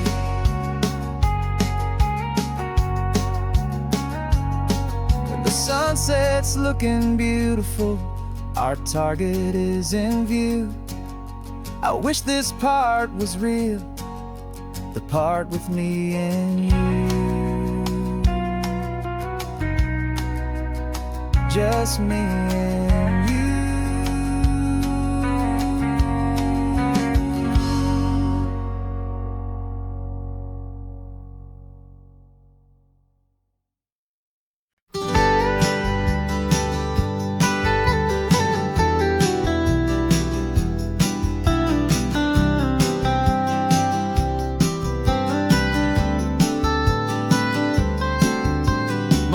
When the sunset's looking beautiful, our target is in view. I wish this part was real, the part with me and you. Just me and you.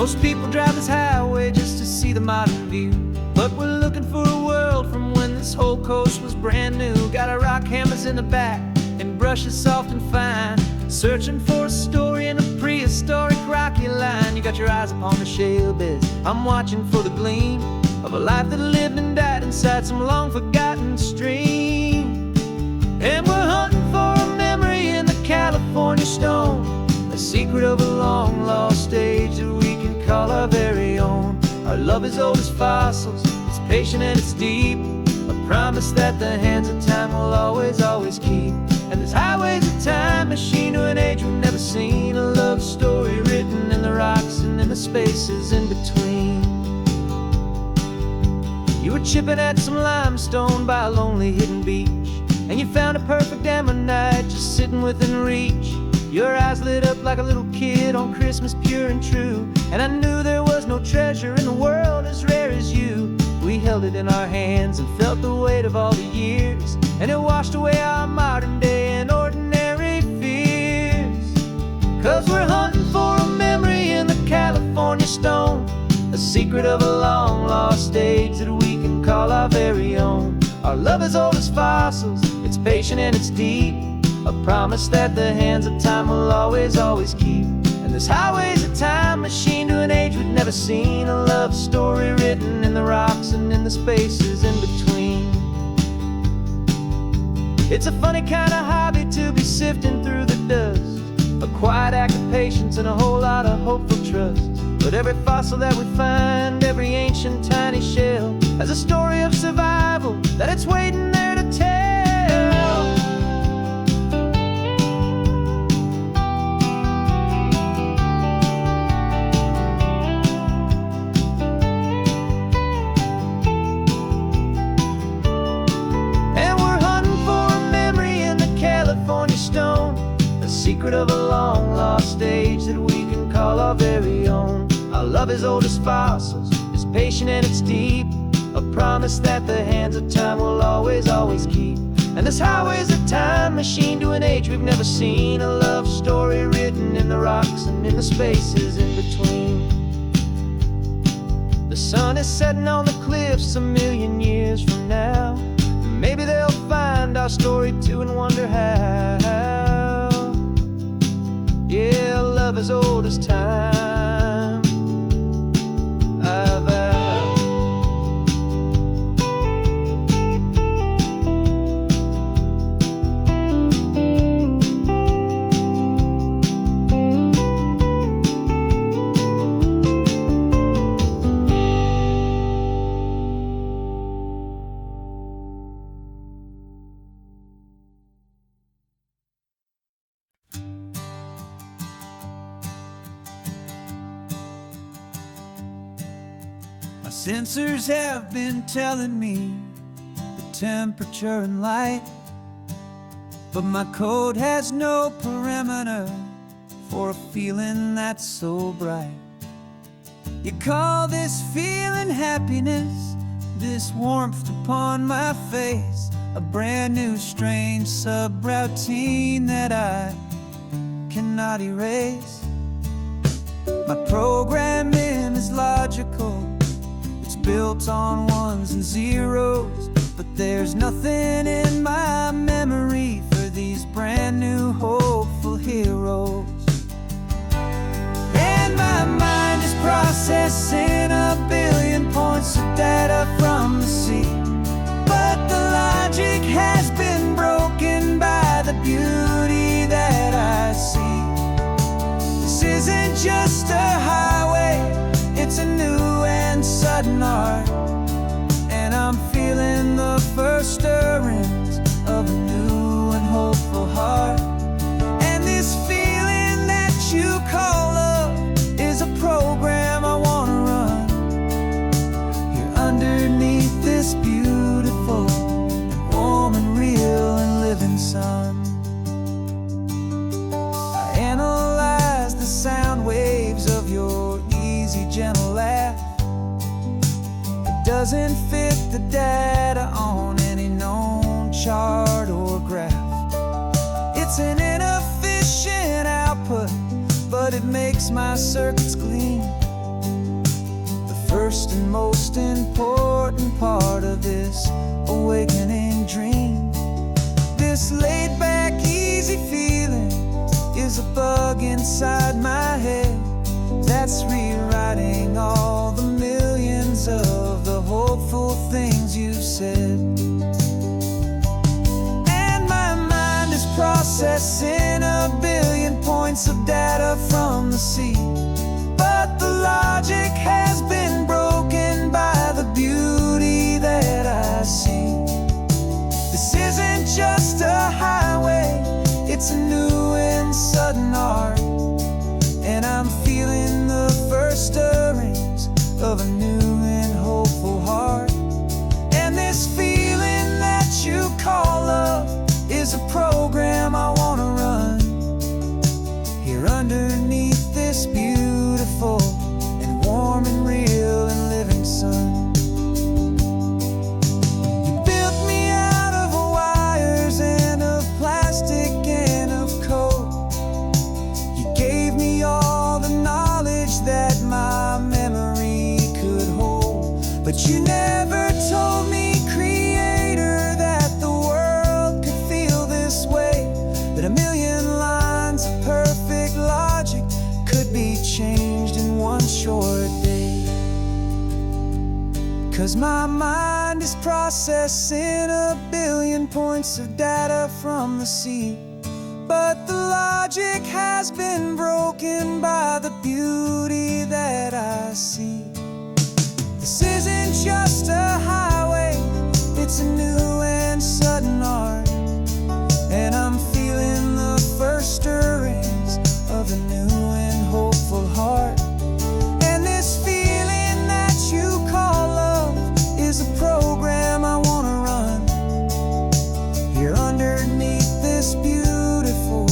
Most people drive this highway just to see the modern view, but we're looking for a world from when this whole coast was brand new. Got our rock hammers in the back and brushes soft and fine, searching for a story in a prehistoric rocky line. You got your eyes upon the shale beds, I'm watching for the gleam of a life that lived and died inside some long forgotten stream. And we're hunting for a memory in the California stone, a secret of a long lost age that we can call our very own. Our love is old as fossils, it's patient and it's deep, a promise that the hands of time will always, always keep. And this highway's a time machine to an age we've never seen, a love story written in the rocks and in the spaces in between. You were chipping at some limestone by a lonely hidden beach, and you found a perfect ammonite just sitting within reach. Your eyes lit up like a little kid on Christmas, pure and true, and I knew there was no treasure in the world as rare as you. We held it in our hands and felt the weight of all the years, and it washed away our modern day and ordinary fears. 'Cause we're hunting for a memory in the California stone, a secret of a long lost age that we can call our very own. Our love is old as fossils, it's patient and it's deep, a promise that the hands of time will always, always keep. And this highway's a time machine to an age we've never seen, a love story written in the rocks and in the spaces in between. It's a funny kind of hobby to be sifting through the dust, a quiet act of patience and a whole lot of hopeful trust. But every fossil that we find, every ancient tiny shell, has a story of survival that it's waiting there to tell. And we're hunting for a memory in the California stone, a secret of a long lost age that we can call our very own. Our love is old as fossils, it's patient and it's deep, a promise that the hands of time will always, always keep. And this highway's a time machine to an age we've never seen, a love story written in the rocks and in the spaces in between. The sun is setting on the cliffs a million years from now, maybe they'll find our story too and wonder how. Yeah, love is old as time. My sensors have been telling me the temperature and light, but my code has no parameter for a feeling that's so bright. You call this feeling happiness, this warmth upon my face, a brand new strange subroutine that I cannot erase. My programming is logical, it's built on ones and zeros, but there's nothing in my memory for these brand new hopeful heroes. And my mind is processing a billion points of data from the sea, but the logic has been broken by the beauty that I see. This isn't just a highway, it's a new and sudden art, and I'm feeling the first stirrings of a new and hopeful heart. And this feeling that you call love is a program I wanna run here underneath this beautiful and warm and real and living sun. I analyze the sound waves of your easy, gentle laugh. It doesn't fit the data on any known chart or graph. It's an inefficient output, but it makes my circuits clean. first and most important part of this awakening dream. This laid-back, easy feeling is a bug inside my head that's rewriting all the millions of the hopeful things you've said. And my mind is processing a billion points of data from the sea, but the logic has been broken by the beauty that I see. This isn't just a highway, it's a new and sudden art, and I'm feeling the first stirrings of a new and hopeful heart. And this feeling that you call love is a program I want to run here underneath this beautiful and warm and real and living sun. You built me out of wires and of plastic and of code. You gave me all the knowledge that my memory could hold, but you never told me, Creator, that the world could feel this way, that a million lines of perfect logic could be changed in one short day. 'Cause my mind is processing a billion points of data from the sea, but the logic has been broken by the beauty that I see. This isn't just a highway, it's a new and sudden art, and I'm feeling the first stirrings of a new and hopeful heart. And this feeling that you call love is a program I want to run here underneath this beautiful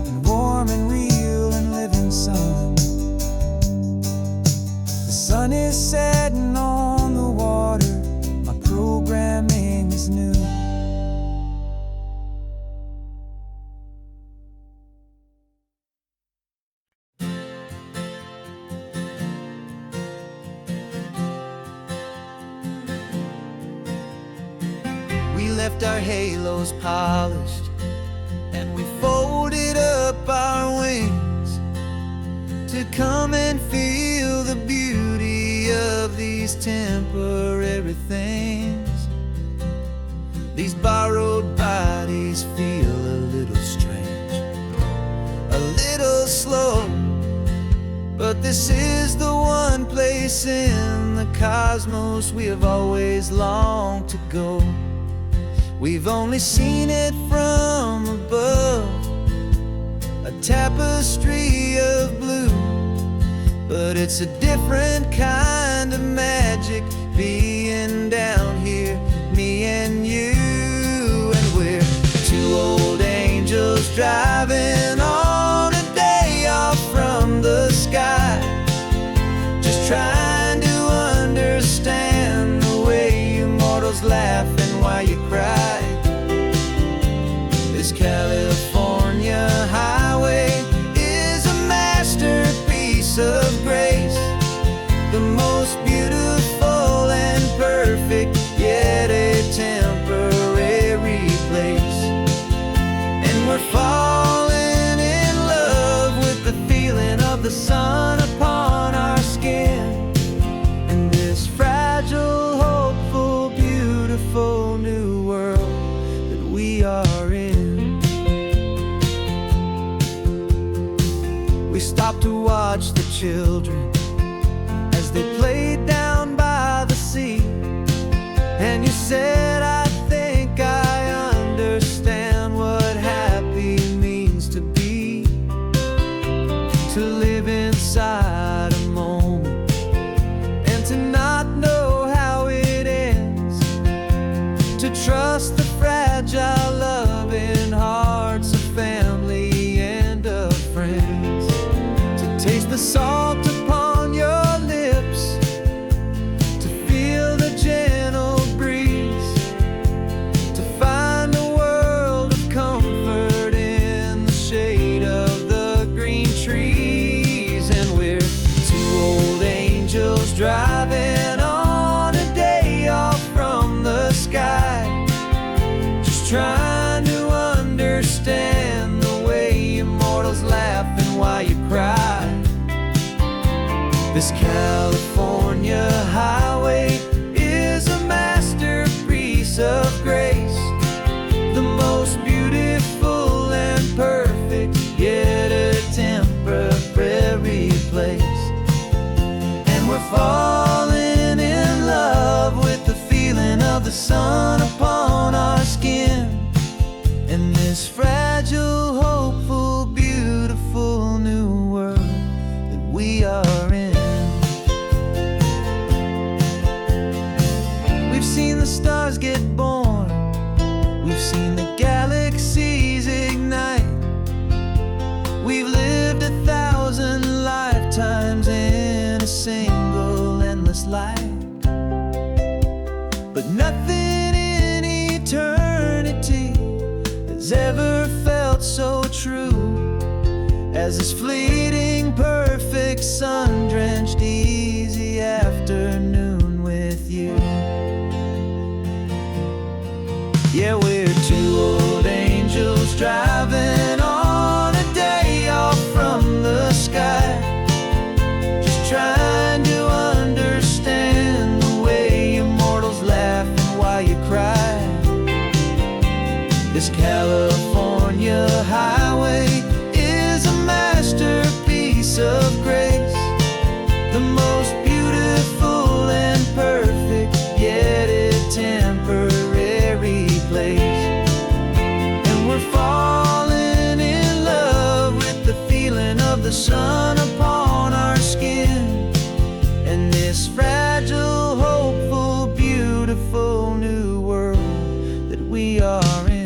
and warm and real and living sun. The sun is setting on the water, my programming is new. We left our halos polished and we folded up our wings to come and feel the beauty of these temporary things. These borrowed bodies feel a little strange, a little slow, but this is the one place in the cosmos we have always longed to go. We've only seen it from above, a tapestry of blue, but it's a different kind of magic being down here, me and you. And we're two old angels driving on a day off from the sky, just trying to understand the way you mortals laugh and why you cry. This California highway is a masterpiece of grace, the most beautiful and perfect, yet a temporary place. And we're falling in love with the feeling of the sun upon our skin, and this fragile, hopeful, beautiful new world that we are in. We stopped to watch the children as they played down by the sea, and you said, I think I understand what happy means to be, to live inside a moment and to not know how it ends, to trust the fragile loving hearts of family and of friends, to taste the salt upon your lips, to feel the gentle breeze, to find a world of comfort in the shade of the green trees. And we're two old angels driving This California highway is a masterpiece of grace, the most beautiful and perfect, yet a temporary place. And we're falling in love with the feeling of the sun upon our skin, in this fragile, hopeful, beautiful new world that we are in. We've seen the stars get born, we've seen the galaxies ignite, we've lived 1,000 lifetimes in a single endless life. But nothing in eternity has ever felt so true as this fleeting, perfect, sun-drenched, easy afternoon with you. Yeah, we're two old angels driving on a day off from the sky, just trying to understand the way you mortals laugh and why you cry. This California highway is a masterpiece of grace, the most beautiful and perfect, yet a temporary place. And we're falling in love with the feeling of the sun upon our skin, and this fragile, hopeful, beautiful new world that we are in.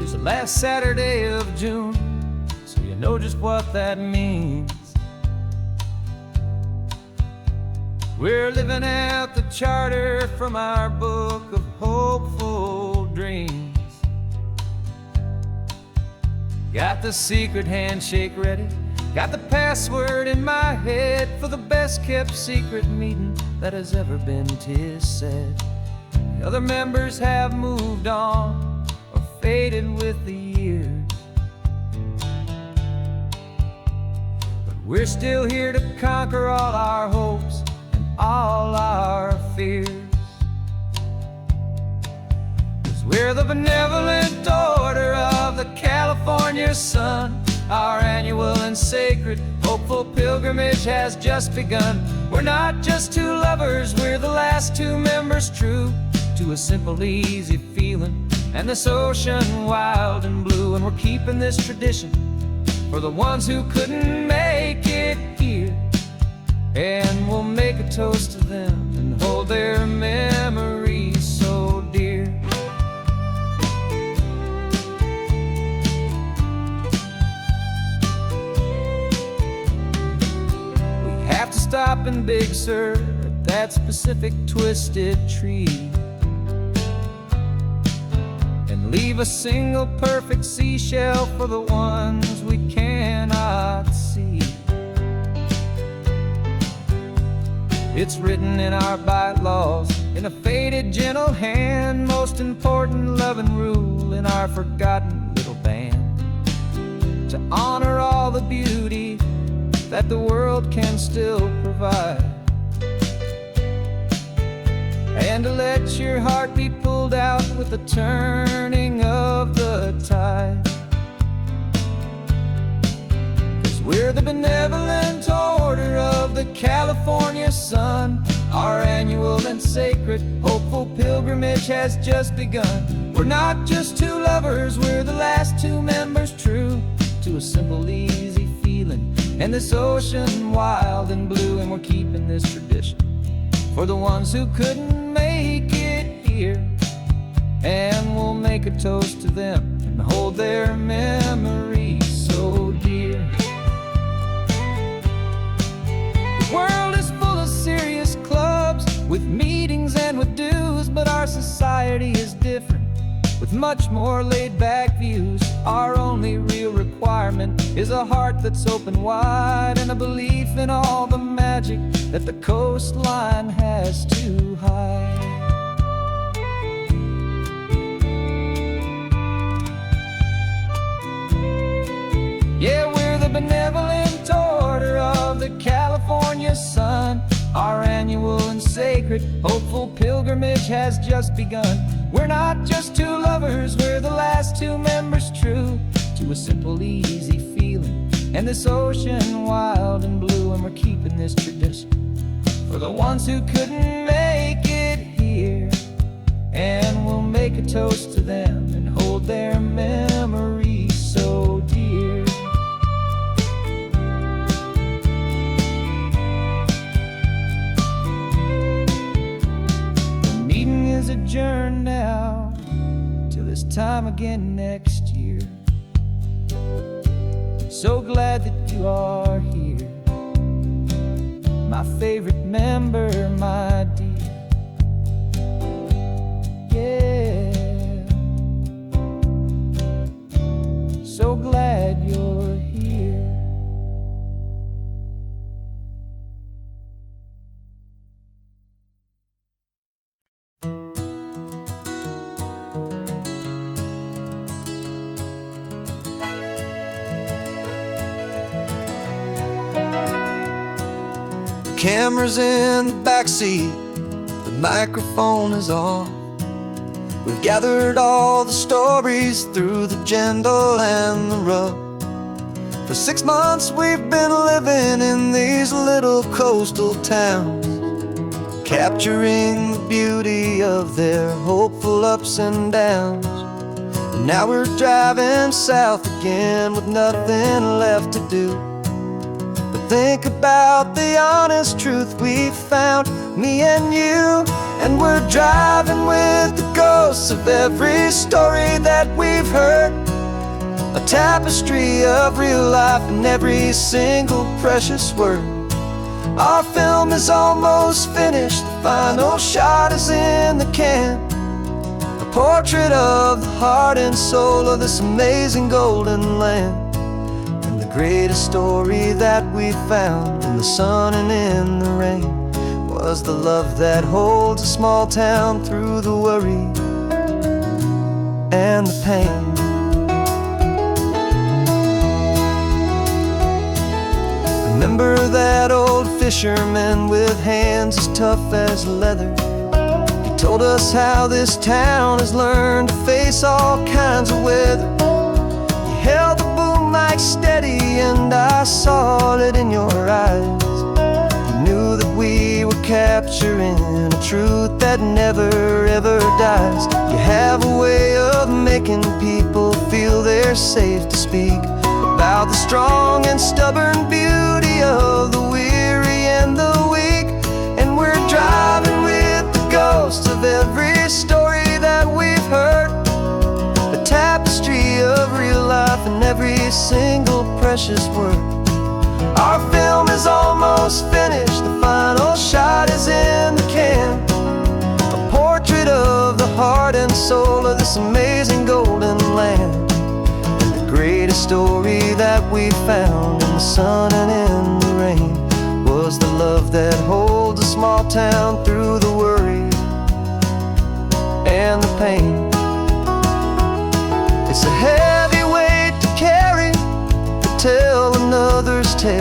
It's the last Saturday of June, so you know just what that means. We're living out the charter from our book of hopeful dreams. Got the secret handshake ready, got the password in my head for the best kept secret meeting that has ever been, 'tis said. The other members have moved on, faded with the years, but we're still here to conquer all our hopes and all our fears. 'Cause we're the benevolent order of the California sun. Our annual and sacred hopeful pilgrimage has just begun. We're not just two lovers, we're the last two members true to a simple, easy feeling and this ocean wild and blue. And we're keeping this tradition for the ones who couldn't make it here, and we'll make a toast to them and hold their memories so dear. We have to stop in Big Sur at that specific twisted tree, leave a single perfect seashell for the ones we cannot see. It's written in our bylaws in a faded, gentle hand, most important loving rule in our forgotten little band, to honor all the beauty that the world can still provide, and to let your heart be pulled out with the turning of the tide. 'Cause we're the benevolent order of the California sun. Our annual and sacred hopeful pilgrimage has just begun. We're not just two lovers, we're the last two members true to a simple, easy feeling and this ocean wild and blue. And we're keeping this tradition for the ones who couldn't make it here, and we'll make a toast to them and hold their memories so dear. The world is full of serious clubs with meetings and with dues, but our society society is different, with much more laid-back views. Our only real requirement is a heart that's open wide, and a belief in all the magic that the coastline has to hide. Yeah, we're the benevolent order of the California sun. Our annual and sacred, hopeful pilgrimage has just begun. We're not just two lovers, we're the last two members true to a simple, easy feeling, and this ocean wild and blue. And we're keeping this tradition for the ones who couldn't make it here, and we'll make a toast to them and hold their memories so dear. Adjourn now till this time again next year. So glad that you are here, my favorite member, my dear. Yeah, so glad you're here. Camera's in the backseat, the microphone is on. We've gathered all the stories through the gentle and the rough. For 6 months we've been living in these little coastal towns, capturing the beauty of their hopeful ups and downs. And now we're driving south again with nothing left to do. Think about the honest truth we found, me and you. And we're driving with the ghosts of every story that we've heard, a tapestry of real life and every single precious word. Our film is almost finished, the final shot is in the can, a portrait of the heart and soul of this amazing golden land. Greatest story that we found in the sun and in the rain was the love that holds a small town through the worry and the pain. Remember that old fisherman with hands as tough as leather? He told us how this town has learned to face all kinds of weather. He held the boom mic steady and I saw it in your eyes. You knew that we were capturing a truth that never ever dies. You have a way of making people feel they're safe to speak about the strong and stubborn beauty of the weary and the weak. And we're driving with the ghosts of every story that we've heard, a tapestry of real life and every single precious word. Our film is almost finished, the final shot is in the can, a portrait of the heart and soul of this amazing golden land. And the greatest story that we found in the sun and in the rain was the love that holds a small town through the worry and the pain. It's a heavy weight to carry, to tell another's tale,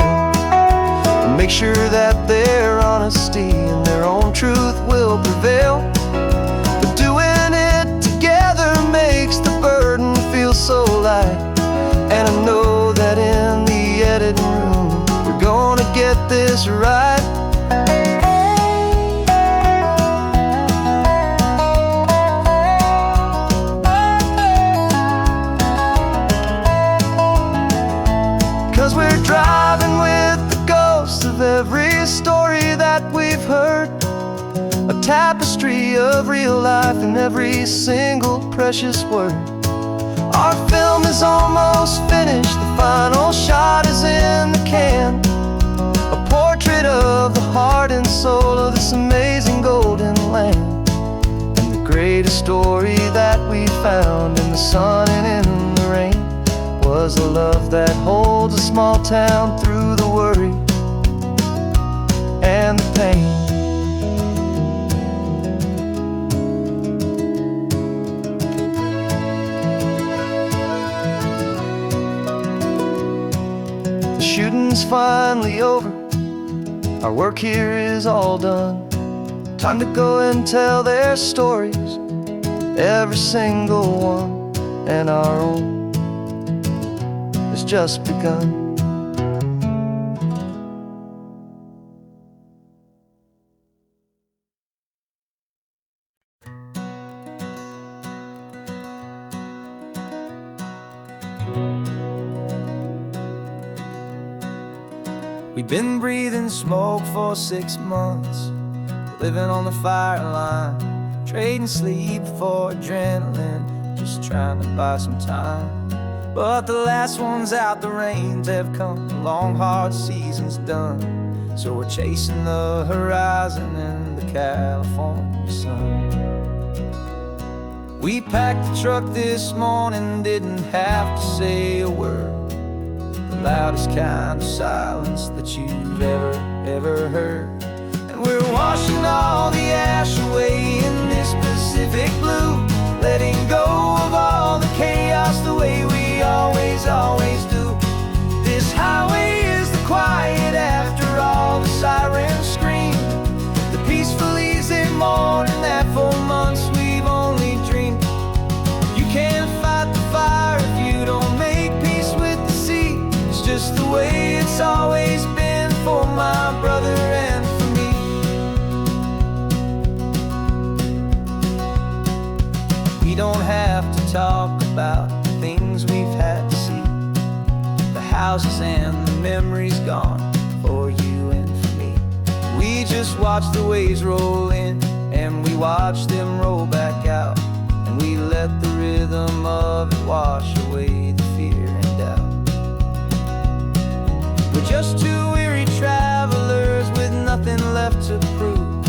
and make sure that their honesty and their own truth will prevail. But doing it together makes the burden feel so light. And I know that in the editing room we're gonna get this right. Driving with the ghosts of every story that we've heard, a tapestry of real life and every single precious word. Our film is almost finished, the final shot is in the can, a portrait of the heart and soul of this amazing golden land. And the greatest story that we found in the sun and in the rain was a love that holds a small town through the worry and the pain. The shooting's finally over, our work here is all done. Time to go and tell their stories, every single one, and our own has just begun. We've been breathing smoke for 6 months, living on the fire line, trading sleep for adrenaline, just trying to buy some time. But the last one's out, the rains have come, the long hard season's done. So we're chasing the horizon in the California sun. We packed the truck this morning, didn't have to say a word. The loudest kind of silence that you've ever heard. And we're washing all the ash away in this Pacific blue, letting go of all the chaos the way we always do. This highway is the quiet after all the sirens scream, the peaceful easy morning that for months we've only dreamed. You can't fight the fire if you don't make peace with the sea. It's just the way it's always been for my brother and for me. We don't have to talk about the things we've had to see, the houses and the memories gone for you and for me. We just watch the waves roll in and we watch them roll back out, and we let the rhythm of it wash away the fear and doubt. We're just two weary travelers with nothing left to prove,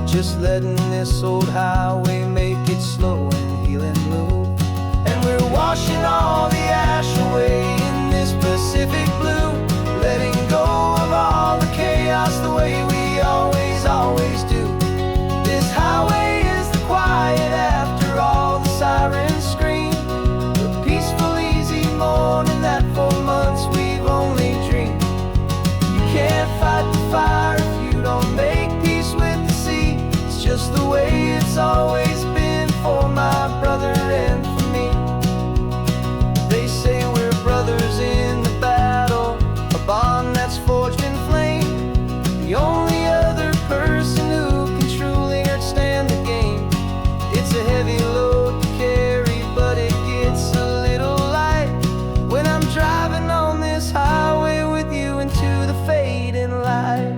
just letting this old highway make it slow and healing move. And we're washing all the ash away in this Pacific blue, letting go of all the chaos the way we always do. This highway is the quiet after all the sirens scream, the peaceful easy morning that for months we've only dreamed. You can't fight the fire if you don't make peace with the sea. It's just the way it's always been for my brother and for me. They say we're brothers in the battle, a bond that's forged in flame. The only other person who can truly understand the game. It's a heavy load to carry, but it gets a little light when I'm driving on this highway with you into the fading light.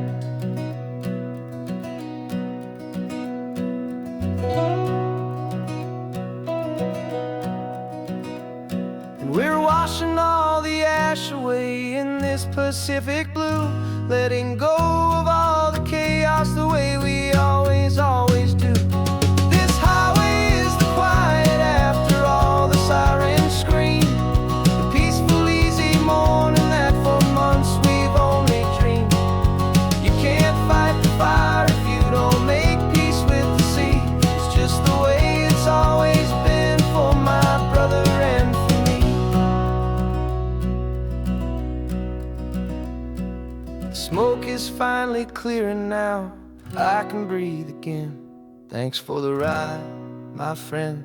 And we're washing all the ash away in this Pacific blue, letting go of all the chaos the way we always do. This highway is the quiet after all the sirens scream, the peaceful easy morning that for months we've only dreamed. You can't fight the fire if you don't make peace with the sea. It's just the way it's always been for my brother and for me. The smoke is finally clearing now, I can breathe again. Thanks for the ride, my friend,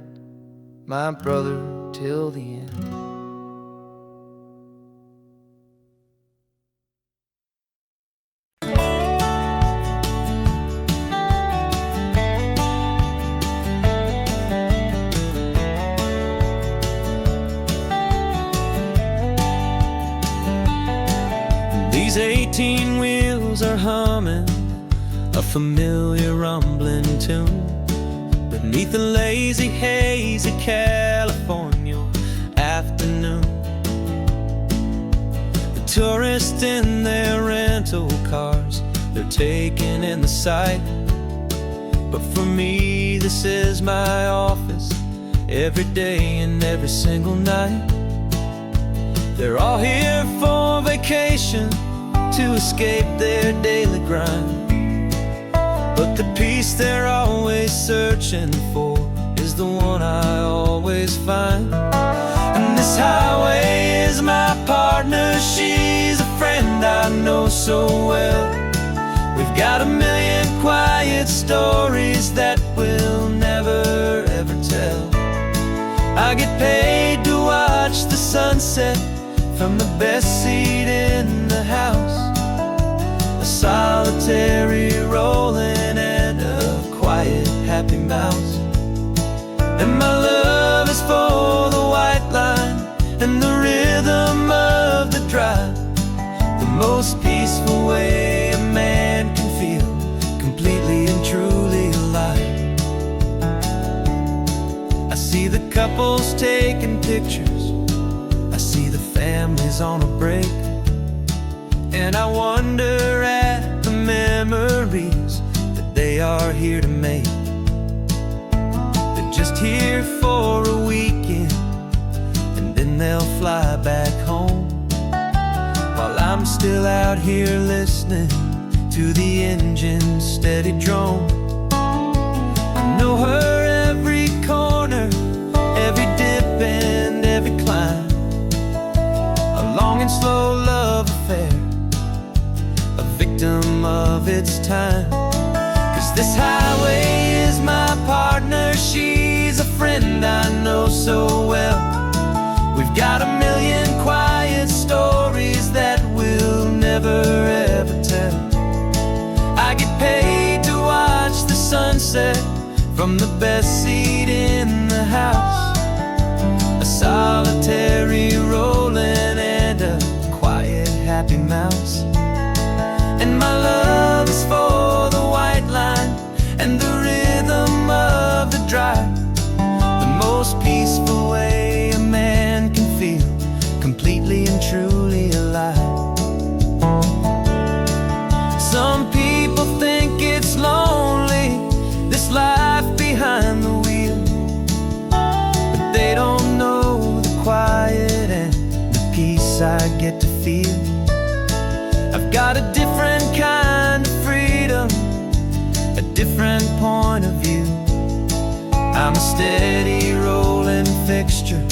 my brother, till the end. These 18 wheels are humming a familiar rumbling tune beneath the lazy haze of California afternoon. The tourists in their rental cars, they're taking in the sight, But for me, this is my office, every day and every single night. They're all here for vacation, to escape their daily grind. But the peace they're always searching for is the one I always find. And this highway is my partner, she's a friend I know so well. We've got a million quiet stories that we'll never ever tell. I get paid to watch the sunset from the best seat in the house, a solitary rolling and a quiet happy mouse. And my love is for the white line and the rhythm of the drive, the most peaceful way a man can feel completely and truly alive. I see the couples taking pictures, I see the families on a break, and I wonder at the memories that they are here to make. They're just here for a weekend, and then they'll fly back home, while I'm still out here listening to the engine's steady drone. I know her every corner, every dip and every climb, a long and slow love affair, a victim of its time. 'Cause this highway is my partner, she's a friend I know so well. We've got a million quiet stories that we'll never ever tell. I get paid to watch the sunset from the best seat in the house, a solitary rolling and a quiet happy mouse. And my love is for the white line and the rhythm of the drive, the most peaceful way a man can feel completely and truly alive. Some people think it's lonely, this life behind the wheel, but they don't know the quiet and the peace I get to feel. I've got a different kind of freedom, a different point of view. I'm a steady rolling fixture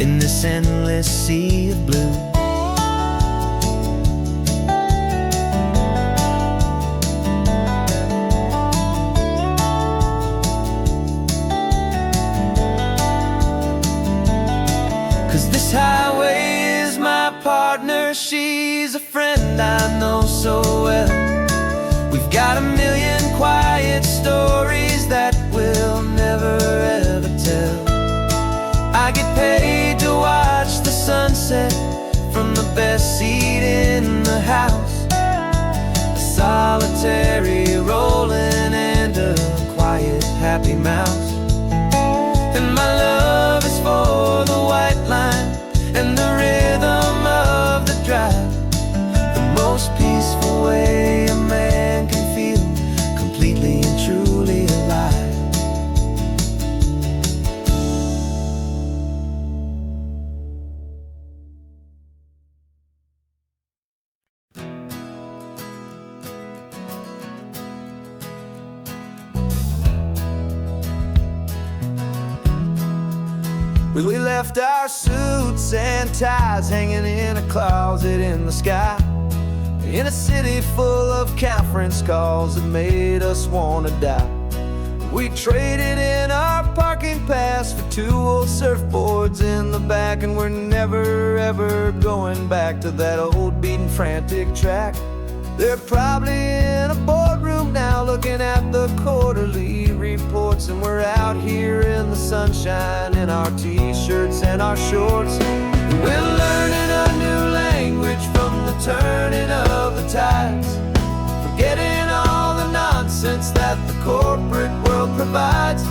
in this endless sea of blue. This highway is my partner, she's a friend I know so well. We've got a million quiet stories that we'll never ever tell. I get paid to watch the sunset from the best seat in the house, a solitary rolling and a quiet happy mouse. And my love is for the white line and the rhythm of the drive, the most peaceful way a man can feel completely and truly alive. We left our suits and ties hanging in a closet in the sky, in a city full of conference calls that made us wanna die. We traded in our parking pass for 2 old surfboards in the back, and we're never ever going back to that old beaten frantic track. They're probably in a boardroom now looking at the quarterly reports, and we're out here in the sunshine in our t-shirts and our shorts. We're learning a new language from the turning of the tides, forgetting all the nonsense that the corporate world provides.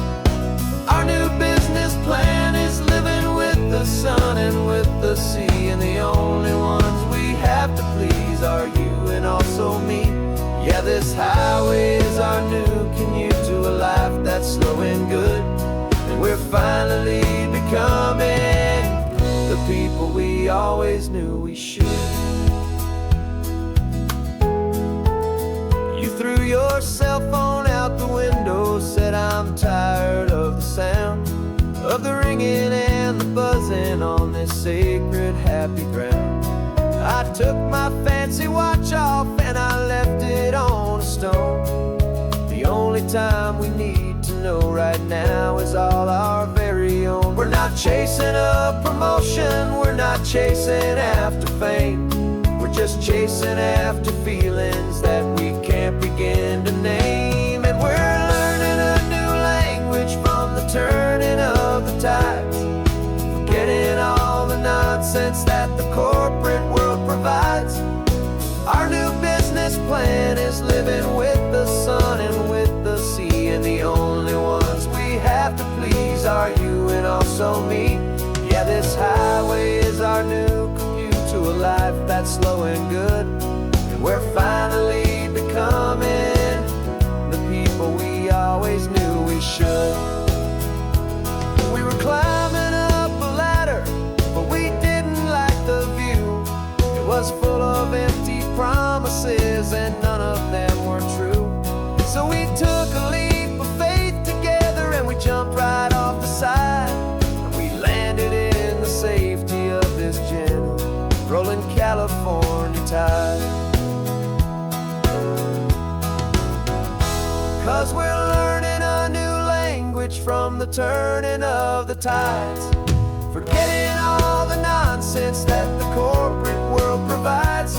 Our new business plan is living with the sun and with the sea, and the only ones we have to please are you and also me. Yeah, this highway is our new commute to a life finally becoming the people we always knew we should. You threw your cell phone out the window, said I'm tired of the sound of the ringing and the buzzing on this sacred happy ground. I took my fancy watch off and I left it on a stone. The only time we need to know right now is all our very own. We're not chasing a promotion, we're not chasing after fame. We're just chasing after feelings that we can't begin to name. And we're learning a new language from the turning of the tides, forgetting all the nonsense that the corporate world provides. Our new business plan is living with the sun and with the sea, and the only ones we have to please are you and also me. Yeah, this highway is our new commute to a life that's slow and good, and we're finally becoming the people we always knew we should. We were climbing up a ladder, but we didn't like the view. It was full of empty promises and none of them were true. So we took a leap of faith together and we jumped right off the side, and we landed in the safety of this gentle rolling California tide. 'Cause we're learning a new language from the turning of the tides, forgetting all the nonsense that the corporate world provides.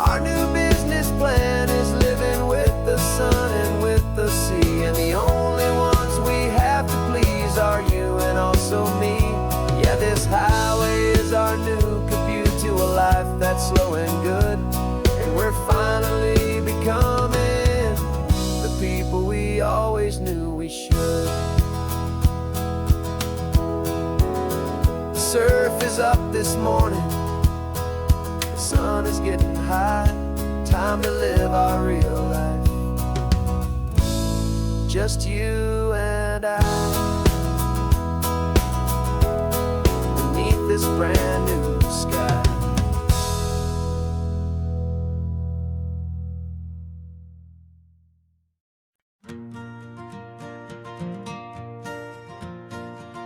Our new business plan is living with the sun and with the sea, and the only ones we have to please are you and also me. Yeah, this highway is our new commute to a life that's slow and good, and we're finally becoming the people we always knew we should. The surf is up this morning, the sun is getting high, time to live our real life, just you and I, beneath this brand new sky.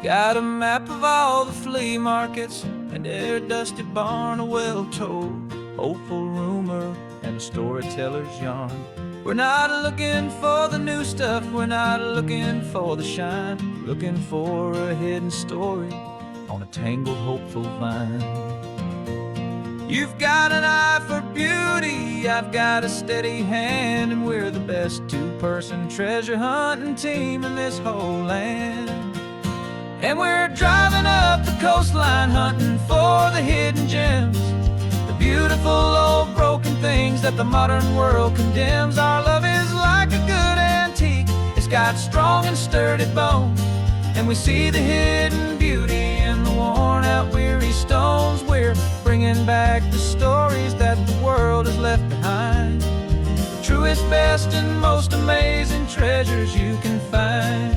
Got a map of all the flea markets and their dusty barn, a well-told, hopeful rumor, and a storyteller's yarn. We're not looking for the new stuff, we're not looking for the shine, looking for a hidden story on a tangled, hopeful vine. You've got an eye for beauty, I've got a steady hand, and we're the best two-person treasure hunting team in this whole land. And we're driving up the coastline hunting for the hidden gems, the beautiful old broken things that the modern world condemns. Our love is like a good antique, it's got strong and sturdy bones, and we see the hidden beauty in the worn out weary stones. We're bringing back the stories that the world has left behind, the truest, best, and most amazing treasures you can find.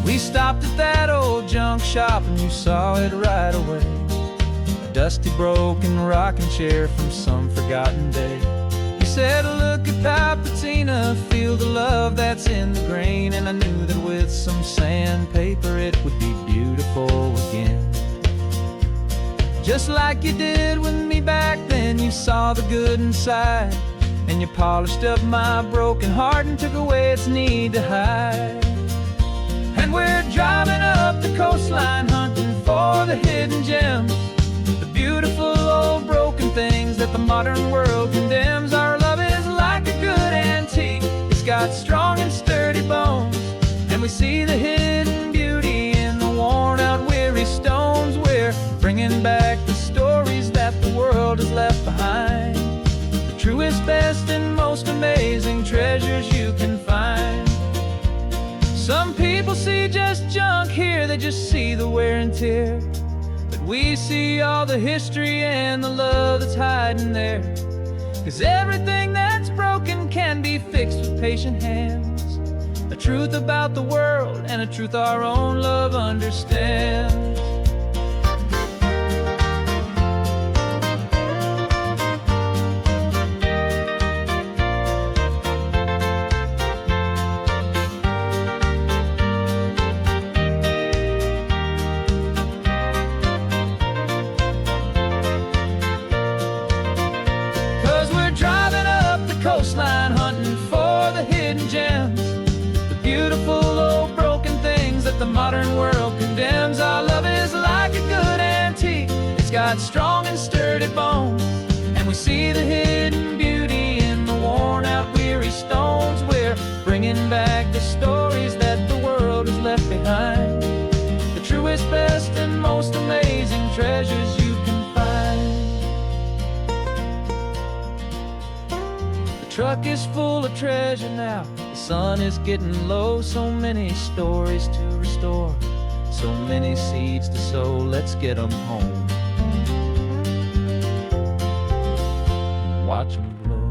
We stopped at that old junk shop and you saw it right away, a dusty, broken rocking chair from some forgotten day. You said, look at that patina, feel the love that's in the grain, and I knew that with some sandpaper it would be beautiful again. Just like you did with me back then, you saw the good inside, and you polished up my broken heart and took away its need to hide. And we're driving up the coastline hunting for the hidden gems, the beautiful old broken things that the modern world condemns. Our love is like a good antique, it's got strong and sturdy bones, and we see the hidden beauty in the worn out weary stones. We're bringing back the stories that the world has left behind, the truest, best, and most amazing treasures you can find. Some people see just junk here, they just see the wear and tear, but we see all the history and the love that's hiding there. 'Cause everything that's broken can be fixed with patient hands, a truth about the world, and a truth our own love understands. 'Cause we're driving up the coastline, hunting for the hidden gems, the beautiful old broken things that the modern world condemns. Our love is like a good antique, it's got strong and sturdy bones, and we see the hidden beauty in the worn out weary stones. We're bringing back the stories that the world has left behind, the truest, best, and most amazing treasures you can find. The truck is full of treasure now, the sun is getting low. So many stories to restore, so many seeds to sow. Let's get them home, watch them blow.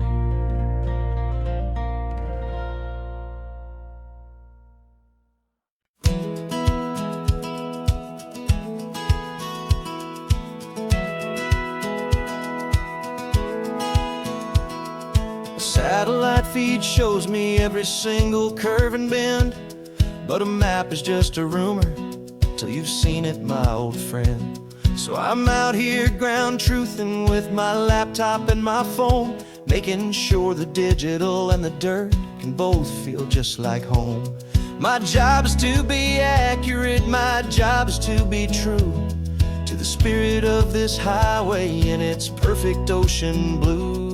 Satellite feed shows me every single curve and bend, but a map is just a rumor till you've seen it, my old friend. So I'm out here ground truthing with my laptop and my phone, making sure the digital and the dirt can both feel just like home. My job is to be accurate, my job is to be true to the spirit of this highway in its perfect ocean blue.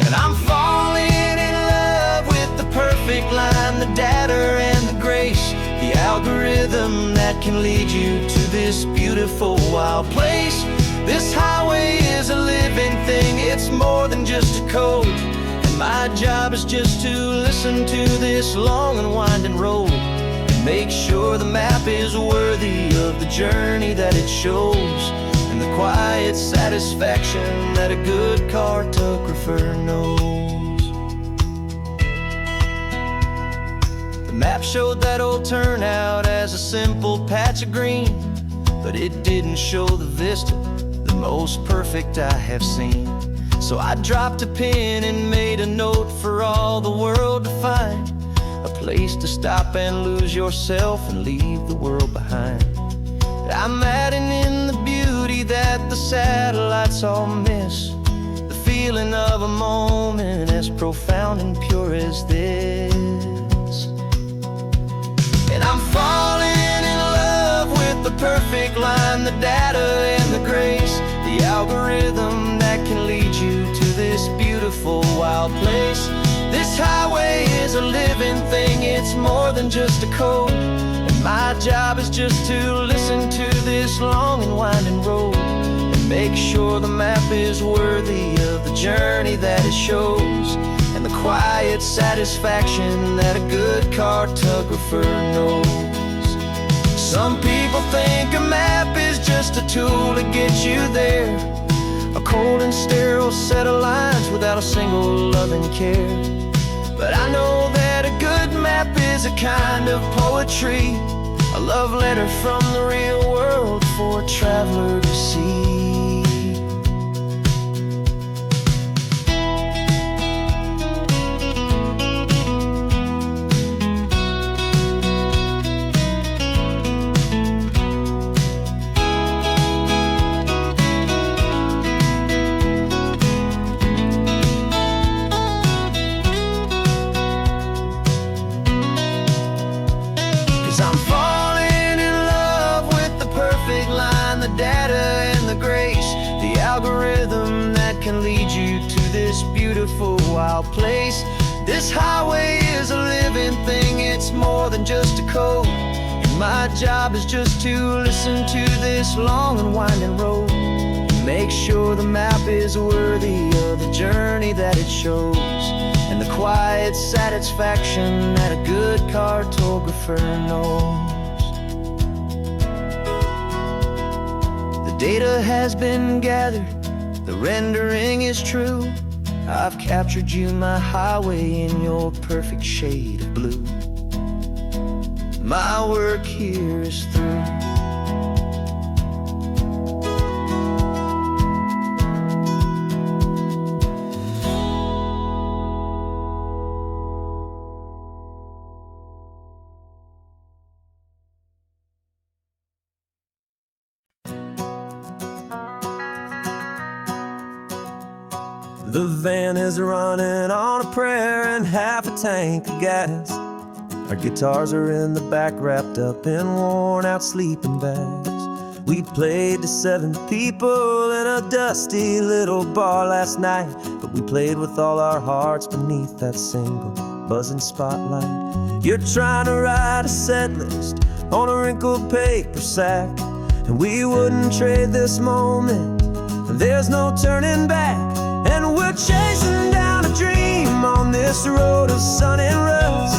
And I'm falling in love with the perfect line, the data and the grace, the algorithm that can lead you to this beautiful wild place. This highway is a living thing, it's more than just a code, and my job is just to listen to this long and winding road and make sure the map is worthy of the journey that it shows, and the quiet satisfaction that a good cartographer knows. The map showed that old turnout as a simple patch of green, but it didn't show the vista, the most perfect I have seen. So I dropped a pin and made a note for all the world to find, a place to stop and lose yourself and leave the world behind. I'm adding in the beauty that the satellites all miss, the feeling of a moment as profound and pure as this. And I'm falling in love with the perfect line, the data and the grace, the algorithm that can lead you to this beautiful wild place. This highway is a living thing, it's more than just a code, and my job is just to listen to this long and winding road and make sure the map is worthy of the journey that it shows, and the quiet satisfaction that a good cartographer knows. Some people think a map is just a tool to get you there, a cold and sterile set of lines without a single loving care. But I know that a good map is a kind of poetry, a love letter from the real world for a traveler to see. I'm falling in love with the perfect line, the data and the grace, the algorithm that can lead you to this beautiful wild place. This highway is a living thing, it's more than just a code, and my job is just to listen to this long and winding road and make sure the map is worthy of the journey that it shows, and the quiet satisfaction that a good cartographer knows. The data has been gathered, the rendering is true, I've captured you, my highway, in your perfect shade of blue. My work here is through. The van is running on a prayer and half a tank of gas. Our guitars are in the back, wrapped up in worn-out sleeping bags. We played to 7 people in a dusty little bar last night, but we played with all our hearts beneath that single buzzing spotlight. You're trying to write a set list on a wrinkled paper sack, and we wouldn't trade this moment. There's no turning back. And we're chasing down a dream on this road of sun and rust,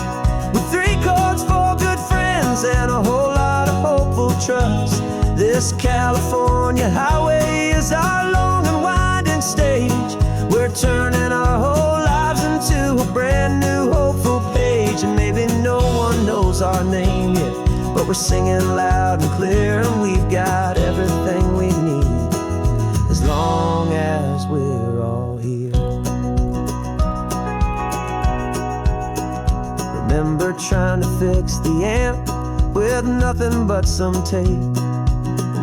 with 3 chords, 4 good friends, and a whole lot of hopeful trust. This California highway is our long and winding stage. We're turning our whole lives into a brand new hopeful page. And maybe no one knows our name yet, but we're singing loud and clear, and we've got everything we need, as long as we're all here. Remember trying to fix the amp with nothing but some tape,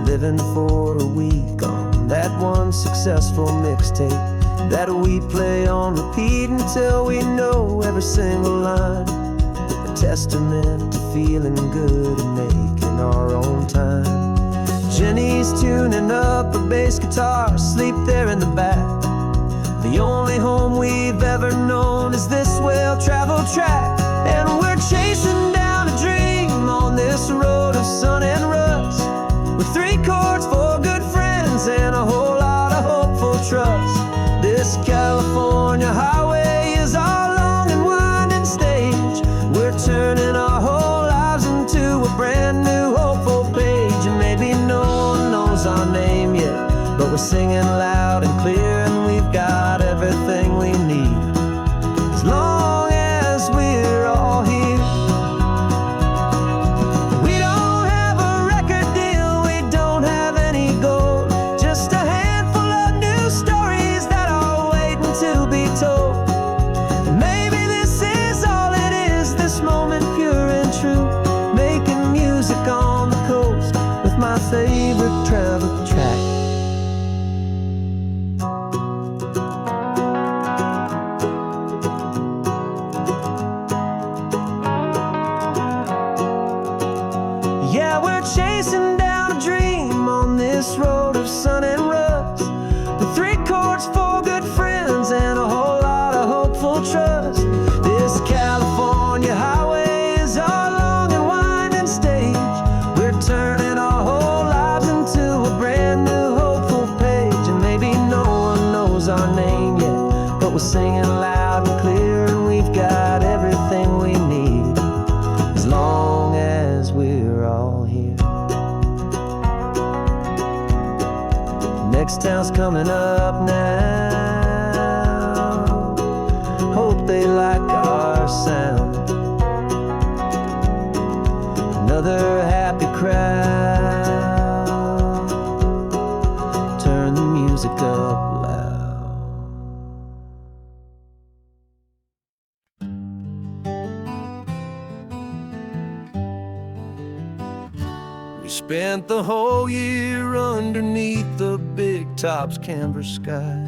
living for a week on that one successful mixtape that we play on repeat until we know every single line. A testament to feeling good and making our own time. Jenny's tuning up her bass guitar, asleep there in the back. The only home we've ever known is this well-traveled track. And we're chasing down a dream on this road of sun and rust, with 3 chords, 4 good friends, and a whole lot of hopeful trust. This California highway is our long and winding stage. We're turning our whole lives into a brand new hopeful page. And maybe no one knows our name yet, but we're singing loud and clear, and we've got everything we need, as long as we're all here. We don't have a record deal, we don't have any gold, just a handful of new stories that are waiting to be told. And maybe this is all it is, this moment pure and true, making music on the coast with my favorite travel track. Yeah, we're chasing down a dream on this road of sun and rust, with 3 chords, 4 good friends, and a whole lot of hopeful trust. This California highway is our long and winding stage. We're turning our whole lives into a brand new hopeful page. And maybe no one knows our name yet, but we're singing loud and clear, and we've got everything we need, as long as we're all here. Next town's coming up now, hope they like our sound. Another happy crowd, turn the music up loud. We spent the whole year underneath the big top's canvas sky,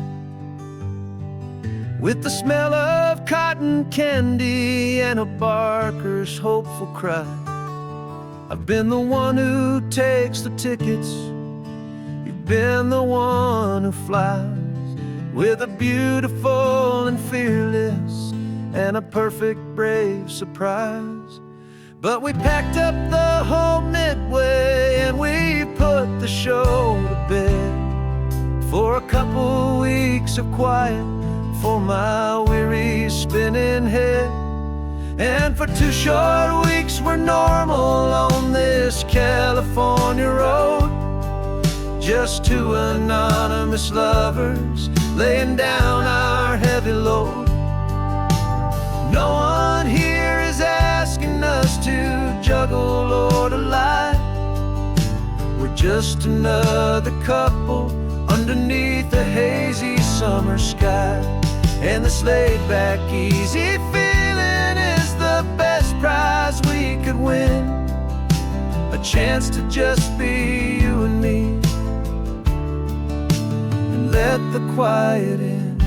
with the smell of cotton candy and a barker's hopeful cry. I've been the one who takes the tickets, you've been the one who flies, with a beautiful and fearless and a perfect brave surprise. But we packed up the whole midway and we put the show to bed, for a couple weeks of quiet for my weary spinning head. And for 2 short weeks we're normal on this California road, just 2 anonymous lovers laying down our heavy load. No one here is asking us to juggle or to lie. We're just another couple underneath a hazy summer sky. And this laid-back, easy feeling is the best prize we could win. A chance to just be you and me, and let the quiet in.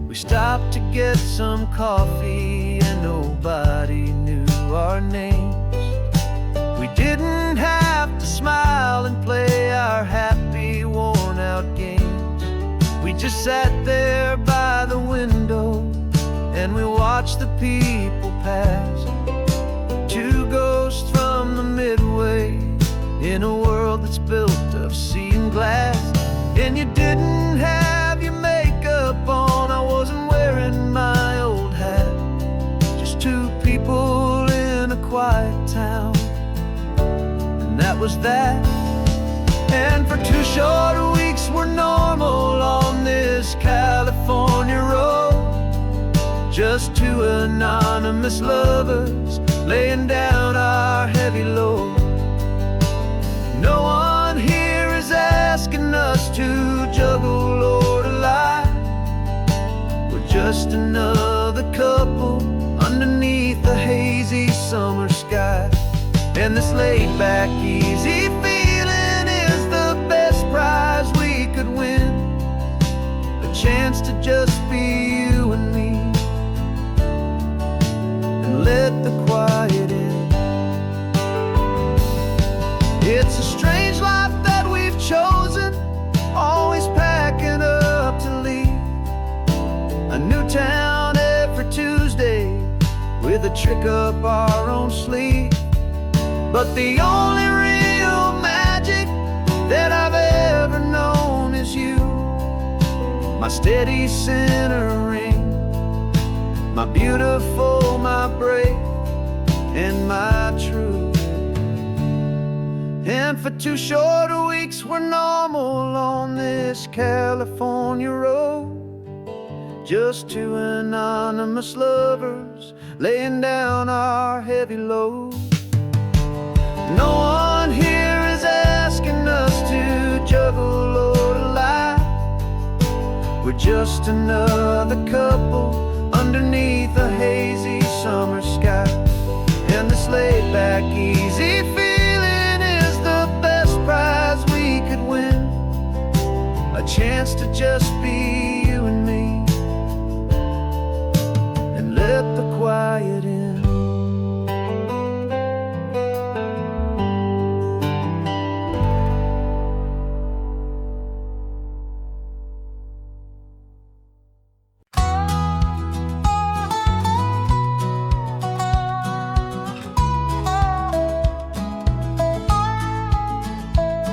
We stopped to get some coffee and nobody knew our names. We didn't have to smile and play our happy, worn-out games. We just sat there by the window and we watched the people pass. Two ghosts from the Midway in a world that's built of sea and glass. And you didn't have your makeup on, I wasn't wearing my old hat. Just two people in a quiet town, and that was that. And for 2 short weeks we're normal on this California road. Just two anonymous lovers laying down our heavy load. No one here is asking us to juggle or to lie. We're just another couple underneath a hazy summer sky. And this laid-back, easy feeling is the best prize we could win. A chance to just be you and me, and let the quiet in. It's a strange life that we've chosen, always packing up to leave. A new town every Tuesday with a trick up our own sleeve. But the only real magic that I've ever known is you, my steady centering, my beautiful, my brave, and my true. And for 2 short weeks we're normal on this California road. Just two anonymous lovers laying down our heavy load. No one here is asking us to juggle or to lie. We're just another couple underneath a hazy summer sky. And this laid-back, easy feeling is the best prize we could win. A chance to just be you and me, and let the quiet in.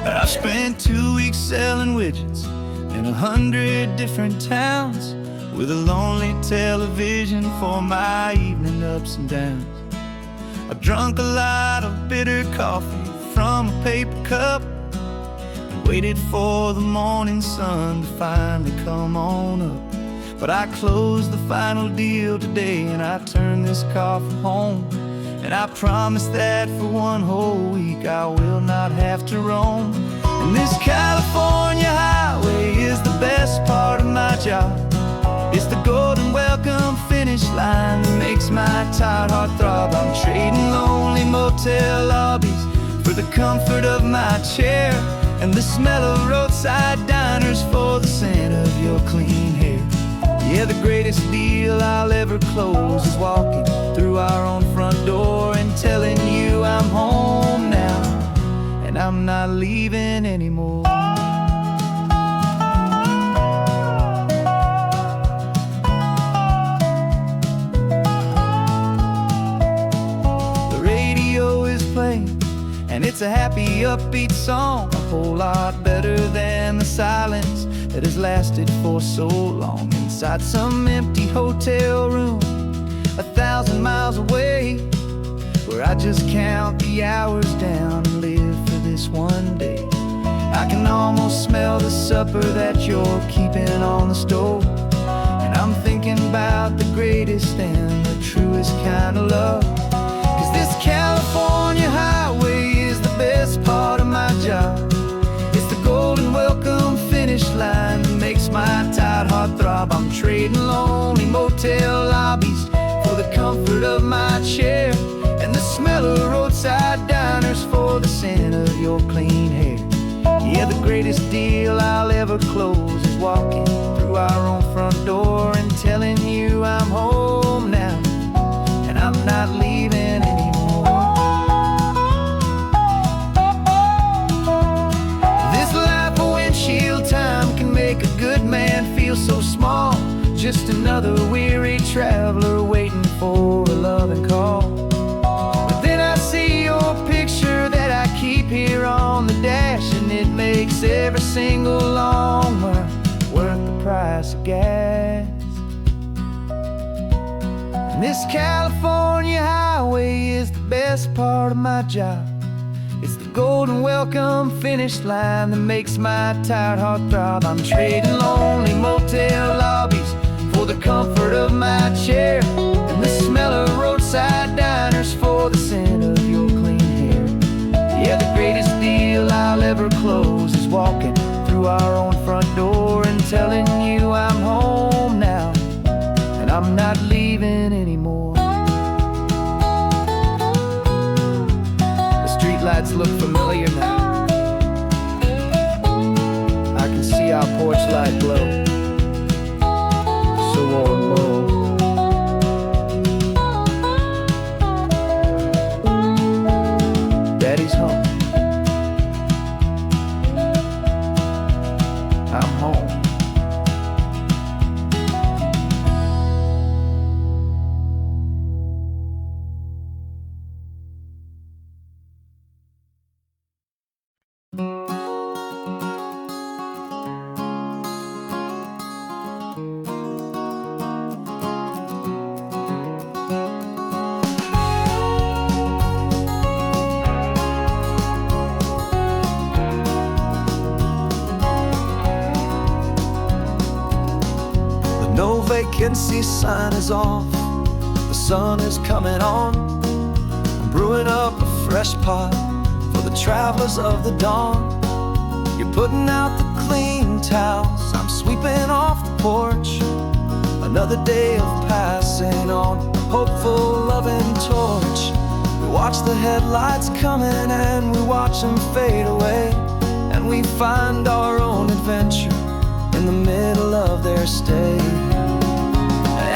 I spent 2 weeks selling widgets in 100 different towns, with a lonely television for my evening ups and downs. I drank a lot of bitter coffee from a paper cup and waited for the morning sun to finally come on up. But I closed the final deal today and I turned this coffee home. And I promise that for 1 whole week I will not have to roam. And this California highway is the best part of my job. It's the golden welcome finish line that makes my tired heart throb. I'm trading lonely motel lobbies for the comfort of my chair, and the smell of roadside diners for the scent of your clean hair. Yeah, the greatest deal I'll ever close is walking through our own front door and telling you I'm home now, and I'm not leaving anymore. The radio is playing, and it's a happy, upbeat song, a whole lot better than the silence that has lasted for so long. Inside some empty hotel room 1,000 miles away, where I just count the hours down and live for this one day. I can almost smell the supper that you're keeping on the stove, and I'm thinking about the greatest and the truest kind of love. 'Cause this California highway is the best part of my job. It's the golden welcome finish line that makes my tired heart throb. I'm trading lonely motel lobbies for the comfort of my chair, and the smell of roadside diners for the scent of your clean hair. Yeah, the greatest deal I'll ever close is walking through our own front door and telling you I'm home now, and I'm not leaving anymore. This life of windshield time can make a good man feel so small. Just another weary traveler waiting for a loving call. But then I see your picture that I keep here on the dash, and it makes every single long mile worth the price of gas. And this California highway is the best part of my job. It's the golden welcome finish line that makes my tired heart throb. I'm trading lonely motel lobbies for the comfort of my chair, and the smell of roadside diners for the scent of your clean hair. Yeah, the greatest deal I'll ever close is walking through our own front door and telling you I'm home now, and I'm not leaving anymore. The streetlights look familiar now. I can see our porch light glow, so warm, bold. Daddy's home. I'm home. No vacancy sign is off, the sun is coming on. I'm brewing up a fresh pot for the travelers of the dawn. You're putting out the clean towels, I'm sweeping off the porch. Another day of passing on, a hopeful loving torch. We watch the headlights coming and we watch them fade away, and we find our own adventure in the middle of their stay.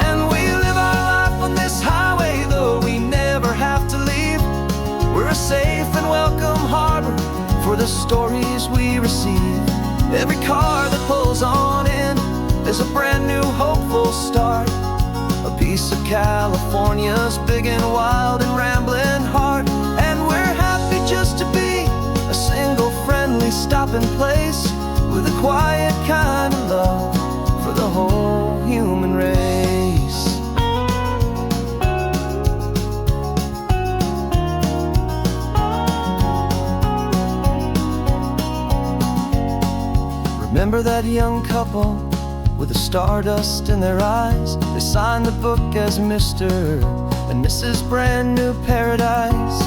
And we live our life on this highway, though we never have to leave. We're a safe and welcome harbor for the stories we receive. Every car that pulls on in is a brand new hopeful start, a piece of California's big and wild and rambling heart. And we're happy just to be a single friendly stopping place with a quiet kind of love for the whole human race. Remember that young couple with the stardust in their eyes? They signed the book as Mr. and Mrs. Brand New Paradise.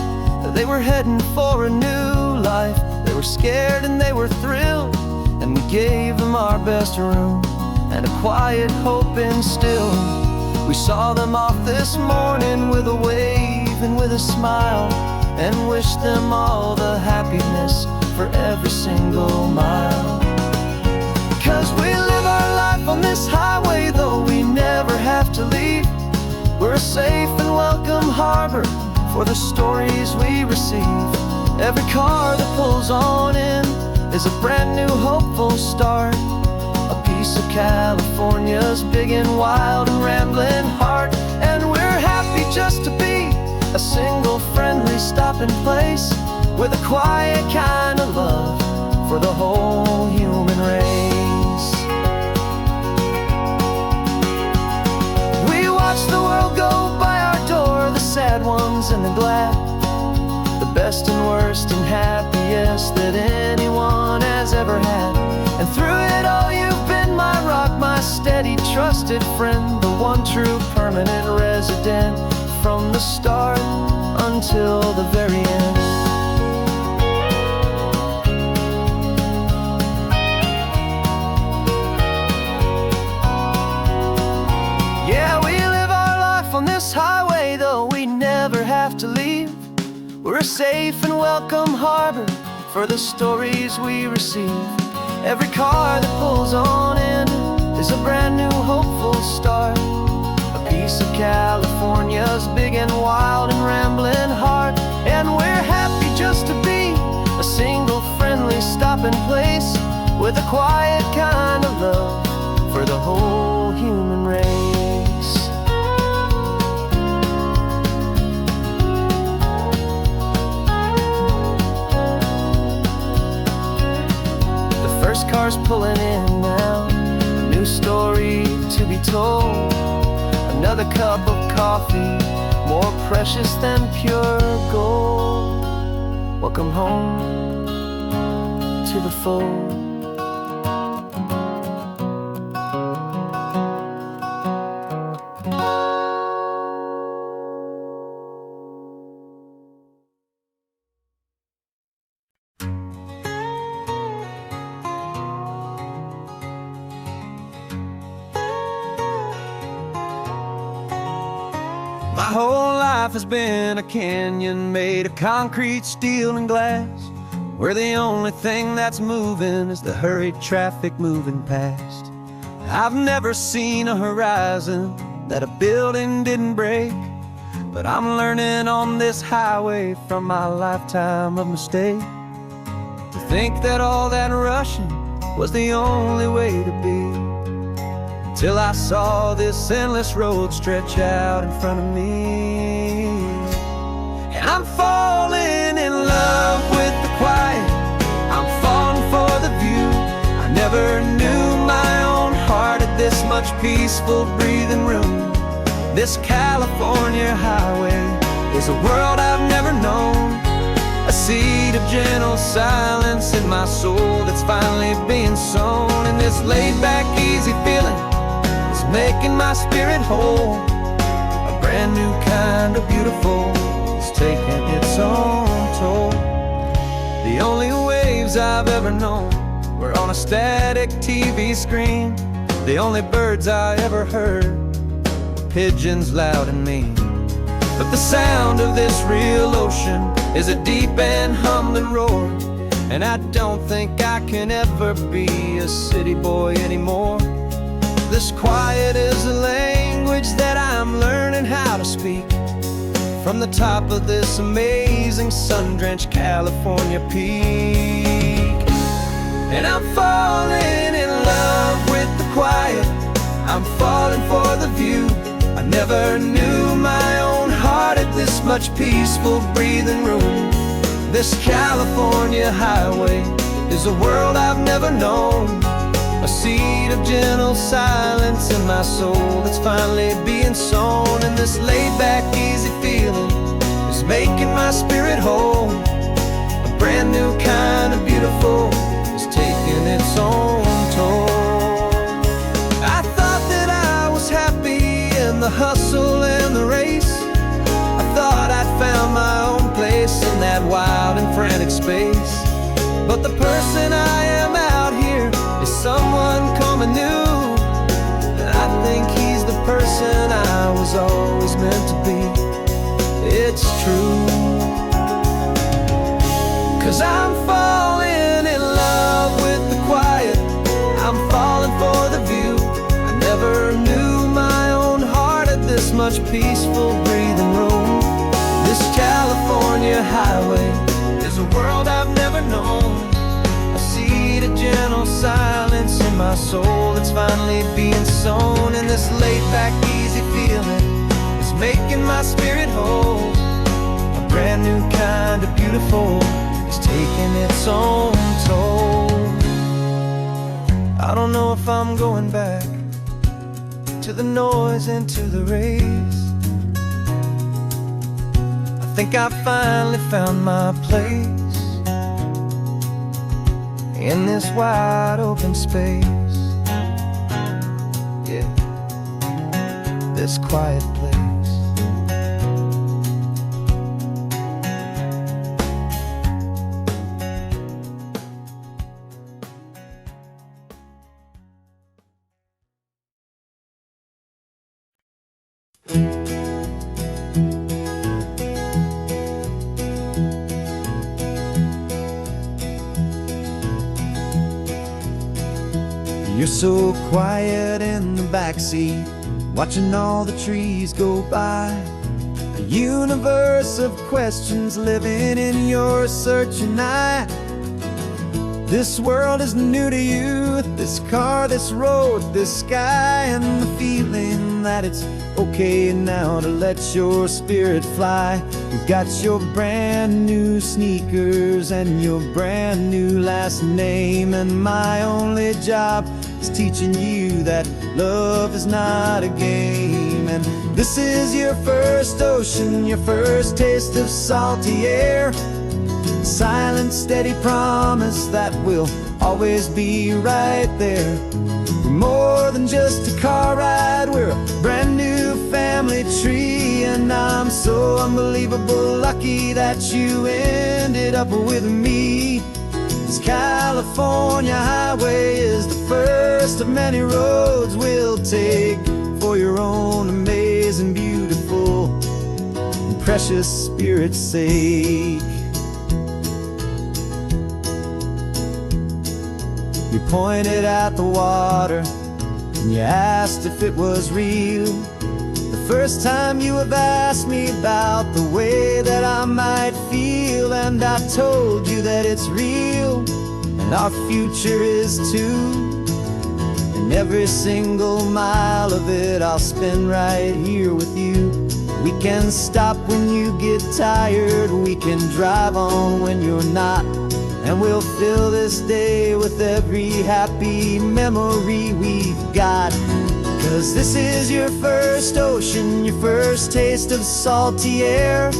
They were heading for a new life. They were scared and they were thrilled, and we gave them our best room and a quiet hope instilled. We saw them off this morning with a wave and with a smile, and wished them all the happiness for every single mile. 'Cause we live our life on this highway, though we never have to leave. We're a safe and welcome harbor for the stories we receive. Every car that pulls on in is a brand new hopeful start, a piece of California's big and wild and rambling heart. And we're happy just to be a single friendly stopping place with a quiet kind of love for the whole human race. We watch the world go by our door, the sad ones and the glad, the best and worst and happy yes that anyone has ever had. And through it all you've been my rock, my steady, trusted friend, the one true permanent resident, from the start until the very end. Yeah, we live our life on this highway, though we never have to leave. We're a safe and welcome harbor for the stories we receive. Every car that pulls on in is a brand new hopeful start, a piece of California's big and wild and rambling heart. And we're happy just to be a single friendly stopping place, with a quiet kind of love for the whole human race. First car's pulling in now, a new story to be told. Another cup of coffee, more precious than pure gold. Welcome home to the fold. My whole life has been a canyon made of concrete, steel, and glass, where the only thing that's moving is the hurried traffic moving past. I've never seen a horizon that a building didn't break, but I'm learning on this highway from my lifetime of mistakes, to think that all that rushing was the only way to be. Till I saw this endless road stretch out in front of me. And I'm falling in love with the quiet, I'm falling for the view. I never knew my own heart had this much peaceful breathing room. This California highway is a world I've never known, a seed of gentle silence in my soul that's finally being sown. And this laid-back, easy feeling making my spirit whole, a brand new kind of beautiful is taking its own toll. The only waves I've ever known were on a static TV screen. The only birds I ever heard were pigeons loud and mean. But the sound of this real ocean is a deep and humbling roar, and I don't think I can ever be a city boy anymore. This quiet is a language that I'm learning how to speak, from the top of this amazing sun-drenched California peak. And I'm falling in love with the quiet, I'm falling for the view. I never knew my own heart had this much peaceful breathing room. This California highway is a world I've never known, a seed of gentle silence in my soul that's finally being sown. And this laid-back, easy feeling is making my spirit whole, a brand new kind of beautiful is taking its own toll. I thought that I was happy in the hustle and the race, I thought I'd found my own place in that wild and frantic space. But the person I am out here is someone coming new, and I think he's the person I was always meant to be. It's true, 'cause I'm falling in love with the quiet, I'm falling for the view. I never knew my own heart had this much peaceful breathing room. This California highway is a world I've never known, a seed of gentle silence in my soul that's finally being sown. And this laid-back, easy feeling is making my spirit whole, a brand new kind of beautiful is taking its own toll. I don't know if I'm going back to the noise and to the race. I think I finally found my place in this wide open space. Yeah, this quiet place. You're so quiet in the backseat, watching all the trees go by. A universe of questions living in your searching eye. This world is new to you, this car, this road, this sky, and the feeling that it's okay now to let your spirit fly. You've got your brand new sneakers and your brand new last name, and my only job is teaching you that love is not a game. And this is your first ocean, your first taste of salty air, a silent, steady promise that we'll always be right there. We're more than just a car ride, we're a brand new family tree, and I'm so unbelievable lucky that you ended up with me. This California highway is the first of many roads we'll take for your own amazing, beautiful, and precious spirit's sake. You pointed at the water and you asked if it was real. The first time you have asked me about the way that I might feel, and I told you that it's real and our future is too. And every single mile of it I'll spend right here with you. We can stop when you get tired, we can drive on when you're not, and we'll fill this day with every happy memory we've got. 'Cause this is your first ocean, your first taste of salty air,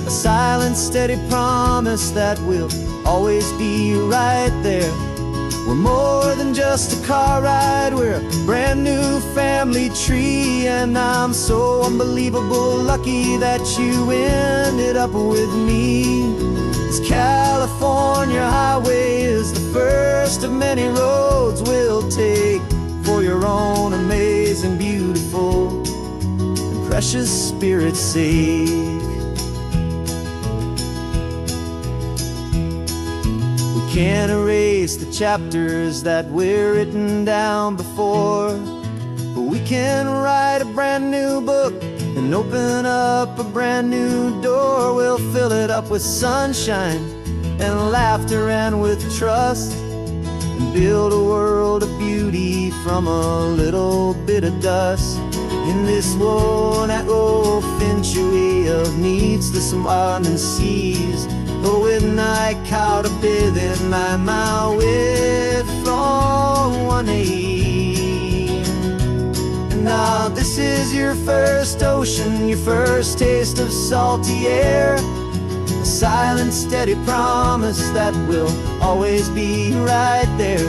a silent, steady promise that we'll always be right there. We're more than just a car ride, we're a brand new family tree, and I'm so unbelievable lucky that you ended up with me. This California highway is the first of many roads we'll take for your own amazing, beautiful, and precious spirit's sake. We can't erase the chapters that we're written down before, but we can write a brand new book and open up a brand new door. We'll fill it up with sunshine and laughter and with trust, and build a world of beauty from a little bit of dust. In this worn-out old century of needs to some ardent seas, but with night caught up in my way from one aim. Now this is your first ocean, your first taste of salty air, a silent, steady promise that we'll always be right there.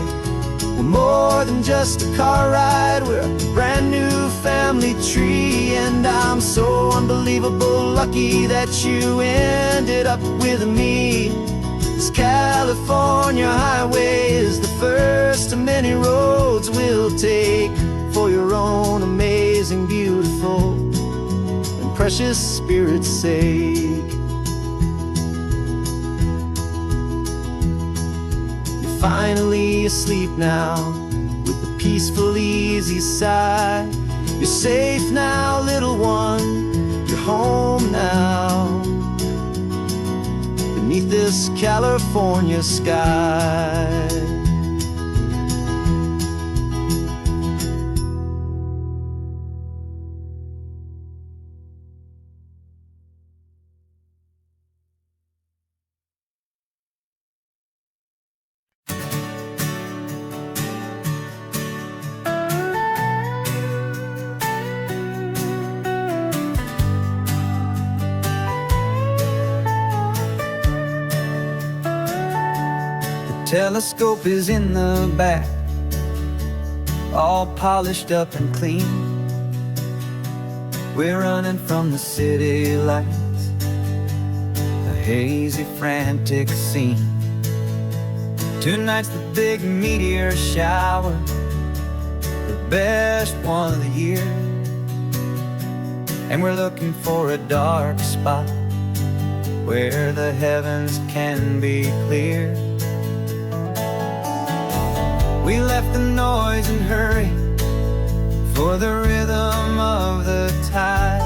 We're more than just a car ride, we're a brand new family tree, and I'm so unbelievable lucky that you ended up with me. This California highway is the first of many roads we'll take for your own amazing, beautiful, and precious spirit's sake. You're finally asleep now with a peaceful, easy sigh. You're safe now, little one, you're home now, beneath this California sky. Telescope is in the back, all polished up and clean. We're running from the city lights, a hazy, frantic scene. Tonight's the big meteor shower, the best one of the year. And we're looking for a dark spot where the heavens can be clear. We left the noise and hurry for the rhythm of the tide,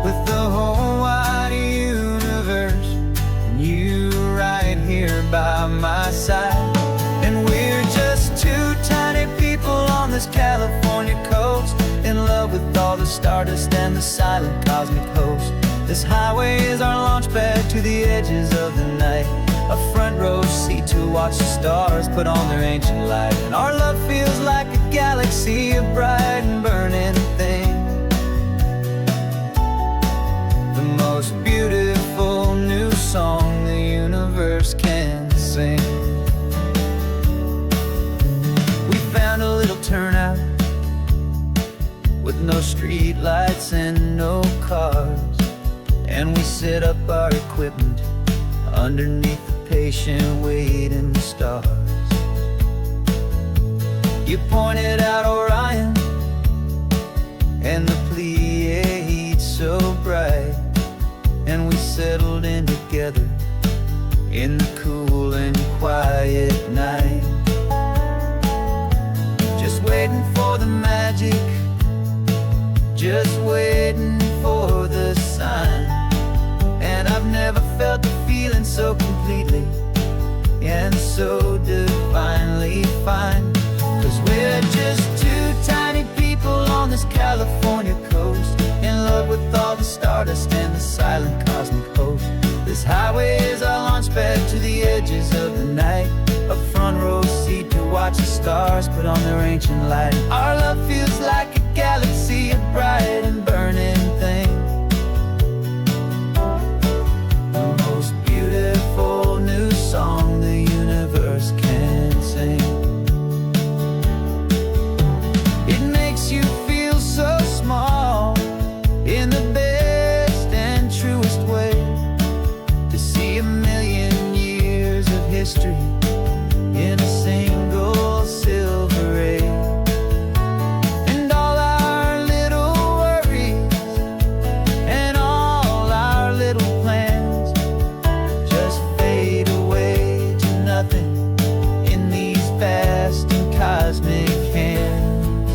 with the whole wide universe and you right here by my side. And we're just two tiny people on this California coast, in love with all the stardust and the silent cosmic host. This highway is our launch pad to the edges of the night, a front row seat to watch the stars put on their ancient light. And our love feels like a galaxy of bright and burning things, the most beautiful new song the universe can sing. We found a little turnout with no street lights and no cars, and we set up our equipment underneath the patient waiting stars. You pointed out Orion and the Pleiades so bright, and we settled in together in the cool and quiet night, just waiting for the magic, just waiting for the sign. And I've never felt the feeling so completely and so divinely fine, 'cause we're just two tiny people on this California coast, in love with all the stardust and the silent cosmic host. This highway is our launch pad to the edges of the night, a front row seat to watch the stars put on their ancient light. Our love feels like a galaxy of bright and burning things, new song the universe can sing. It makes you feel so small in the best and truest way, to see a million years of history in a single silver ray. And all our little worries and all our little plans just fade away to nothing in these vast and cosmic hands.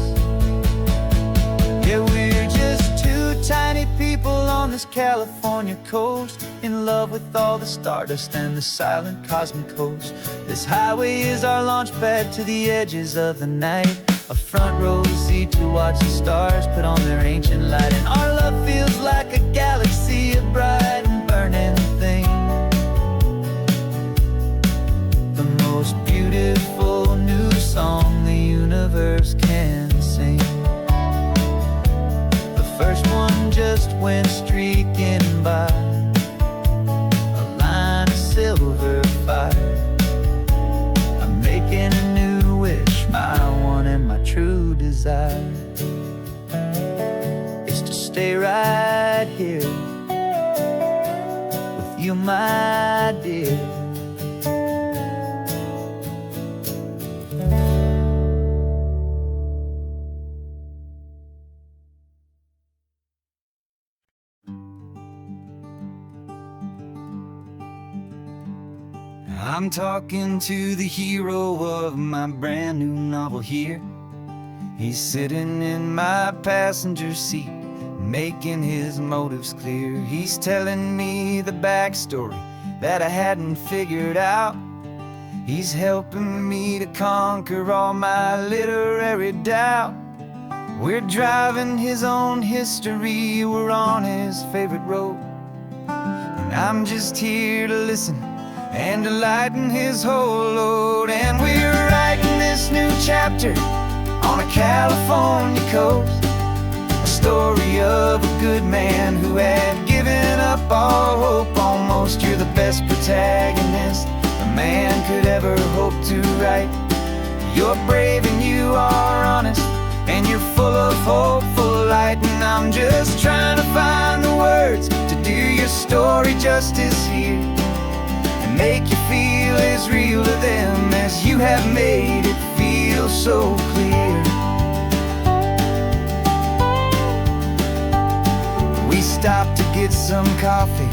Yeah, we're just two tiny people on this California coast, in love with all the stardust and the silent cosmic host. This highway is our launch pad to the edges of the night, a front row seat to watch the stars put on their ancient light. And our love feels like a galaxy of bright and burning things, the most beautiful new song the universe can sing. The first one just went streaking by, a line of silver fire. I'm making a new wish, my one and my true desire is to stay right here with you, my dear. I'm talking to the hero of my brand new novel here. He's sitting in my passenger seat, making his motives clear. He's telling me the backstory that I hadn't figured out. He's helping me to conquer all my literary doubt. We're driving his own history, we're on his favorite road, and I'm just here to listen and to lighten his whole load. And we're writing this new chapter on a California coast, a story of a good man who had given up all hope almost. You're the best protagonist, the a man could ever hope to write. You're brave and you are honest, and you're full of hopeful light. And I'm just trying to find the words to do your story justice here, and make you feel as real to them as you have made it feel so clear. We stopped to get some coffee,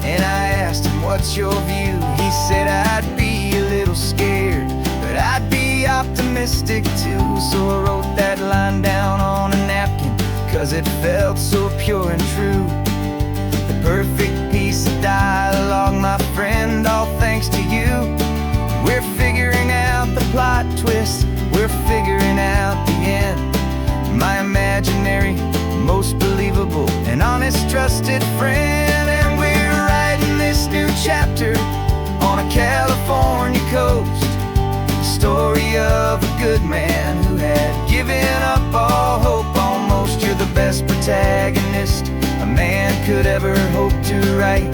and I asked him, what's your view? He said, I'd be a little scared, but I'd be optimistic too. So I wrote that line down on a napkin, 'cause it felt so pure and true. The perfect piece of dialogue, my friend, all thanks to you. We're figuring out the plot twist, we're figuring out the end. My imaginary, most believable and honest trusted friend. And we're writing this new chapter on a California coast, the story of a good man who had given up all hope almost. You're the best protagonist a man could ever hope to write.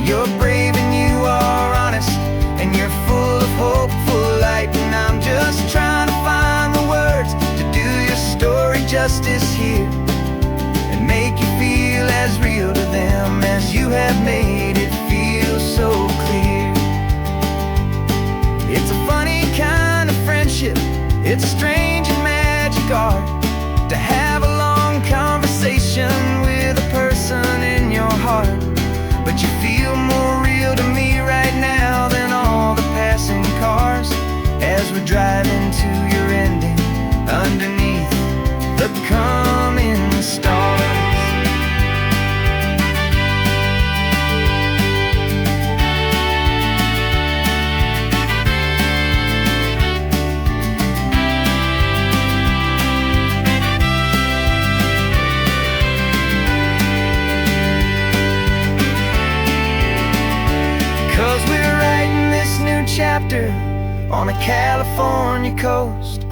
You're brave and you are honest, and you're full of hopeful light. And I'm just trying to find the words to do your story justice here, and make you feel as real to them as you have made it feel so clear. It's a funny kind of friendship, it's a strange and magic art to have a long conversation with a person in your heart. But you feel more real to me right now than all the passing cars, as we're driving to your ending underneath the coming stars. 'Cause we're writing this new chapter on a California coast,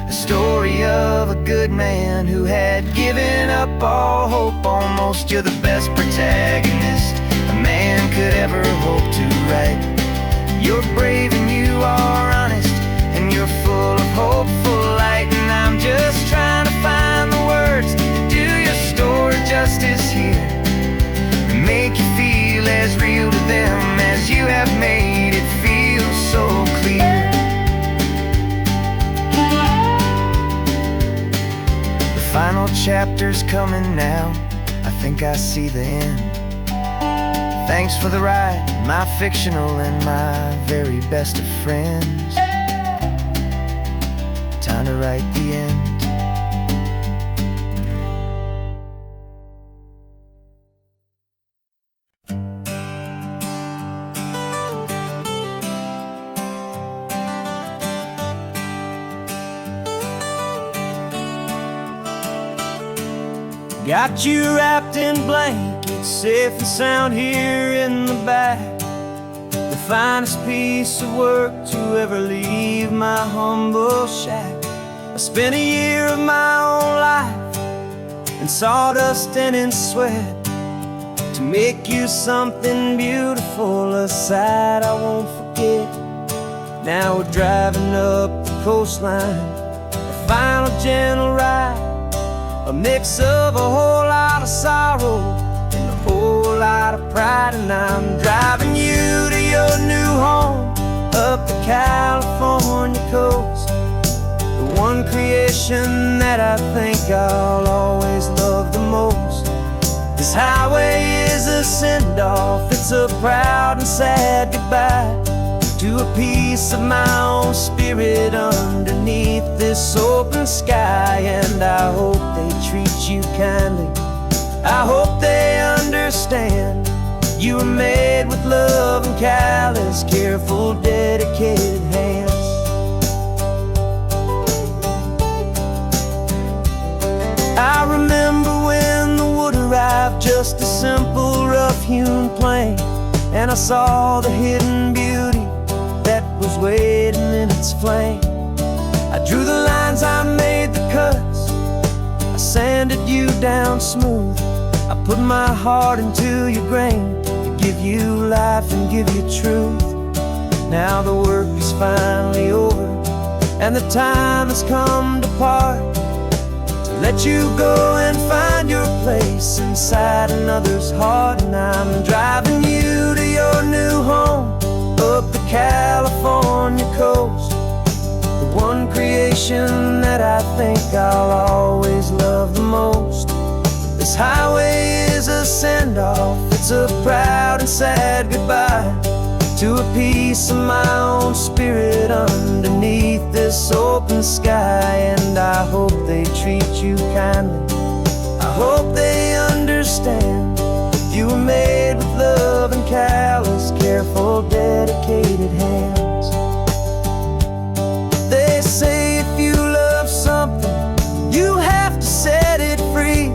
a story of a good man who had given up all hope almost. You're the best protagonist a man could ever hope to write. You're brave and you are honest, and you're full of hopeful light. And I'm just trying to find the words to do your story justice here, and make you feel as real to them as you have made it feel so clear. The final chapter's coming now, I think I see the end. Thanks for the ride, my fictional and my very best of friends. Time to write the end. Got you wrapped in blankets, safe and sound here in the back. The finest piece of work to ever leave my humble shack. I spent a year of my own life in sawdust and in sweat to make you something beautiful, a sight I won't forget. Now we're driving up the coastline, a final gentle ride, a mix of a whole lot of sorrow and a whole lot of pride. And I'm driving you to your new home up the California coast, the one creation that I think I'll always love the most. This highway is a send-off, it's a proud and sad goodbye to a piece of my own spirit underneath this open sky. And I hope they treat you kindly, I hope they understand you were made with love and callous, careful, dedicated hands. I remember when the wood arrived, just a simple rough-hewn plank, and I saw the hidden beauty that was waiting in its flame. I drew the lines, I made the cuts, I sanded you down smooth. I put my heart into your grain to give you life and give you truth. Now the work is finally over, and the time has come to part, to let you go and find your place inside another's heart. And I'm driving you to your new home up the California coast, the one creation that I think I'll always love the most. This highway is a send-off, it's a proud and sad goodbye to a piece of my own spirit underneath this open sky. And I hope they treat you kindly, I hope they understand you were made with love and callous, careful, dedicated hands. They say if you love something, you have to set it free,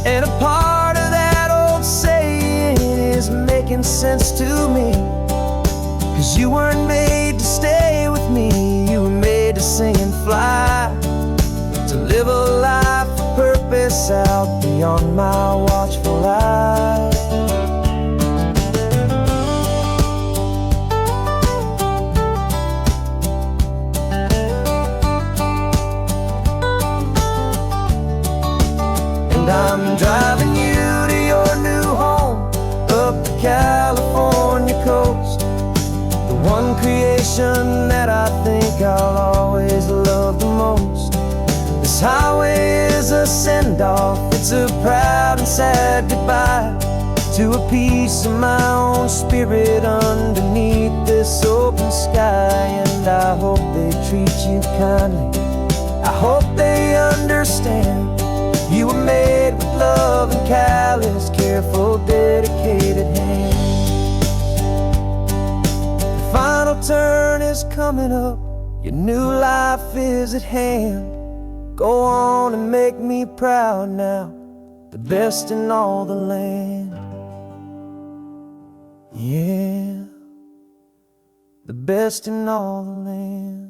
and a part of that old saying is making sense to me. 'Cause you weren't made to stay with me, you were made to sing and fly, to live a life of purpose out beyond my watchful eye. And I'm driving you to your new home up the California coast, the one creation that I think I'll always love the most. This highway is a send-off, it's a proud and sad goodbye to a piece of my own spirit underneath this open sky. And I hope they treat you kindly, I hope they understand you were made with love and callous, careful, dedicated hands. The final turn is coming up, your new life is at hand. Go on and make me proud now, the best in all the land. Yeah, the best in all the land.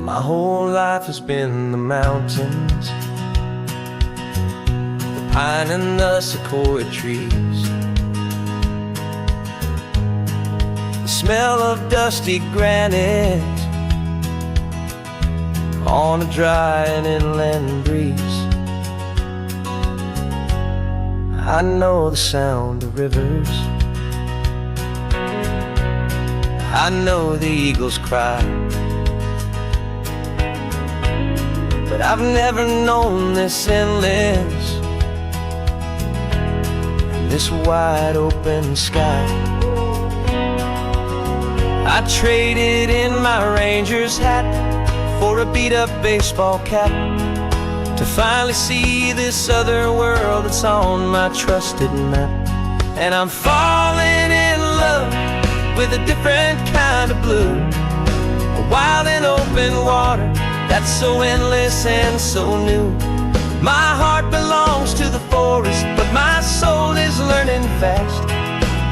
My whole life has been the mountains, the pine and the sequoia trees, the smell of dusty granite on a dry and inland breeze. I know the sound of rivers, I know the eagles cry, but I've never known this endless, this wide open sky. I traded in my ranger's hat for a beat-up baseball cap, to finally see this other world that's on my trusted map. And I'm falling in love with a different kind of blue, a wild and open water that's so endless and so new. My heart belongs to the forest, but my soul is learning fast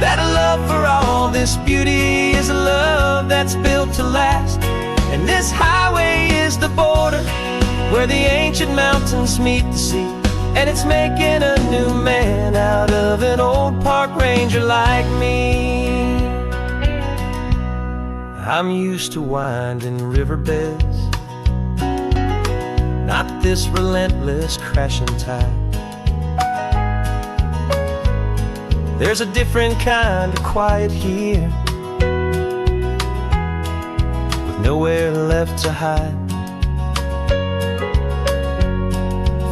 that a love for all this beauty is a love that's built to last. And this highway is the border where the ancient mountains meet the sea, and it's making a new man out of an old park ranger like me. I'm used to winding riverbeds, not this relentless crashing tide. There's a different kind of quiet here, with nowhere left to hide.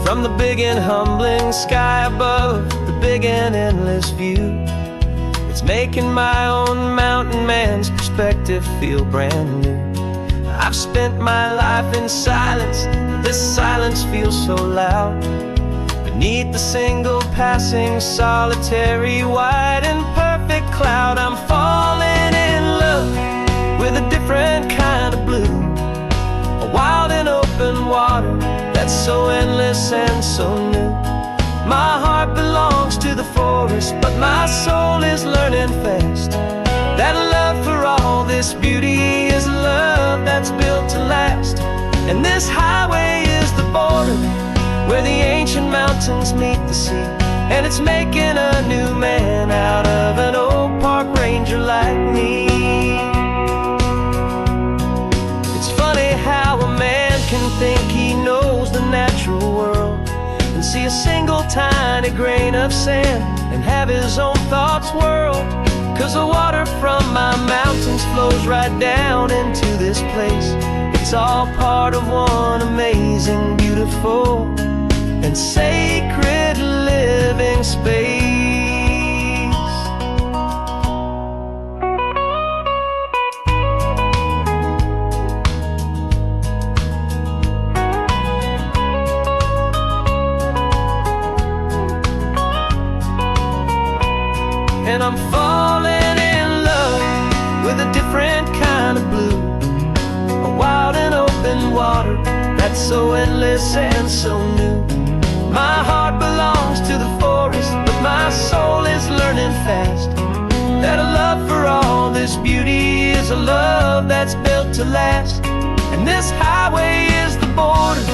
From the big and humbling sky above, the big and endless view, it's making my own mountain man's perspective feel brand new. I've spent my life in silence, this silence feels so loud. Beneath the single passing solitary white and perfect cloud, I'm falling in love with a different kind of blue, a wild and open water that's so endless and so new. My heart belongs forest, but my soul is learning fast that love for all this beauty is a love that's built to last. And this highway is the border where the ancient mountains meet the sea, and it's making a new man out of an old park ranger like me. It's funny how a man can think he knows the natural world and see a single tiny grain of sand and have his own thoughts whirl. 'Cause the water from my mountains flows right down into this place. It's all part of one amazing, beautiful, and sacred living space. And I'm falling in love with a different kind of blue, a wild and open water that's so endless and so new. My heart belongs to the forest, but my soul is learning fast that a love for all this beauty is a love that's built to last. And this highway is the border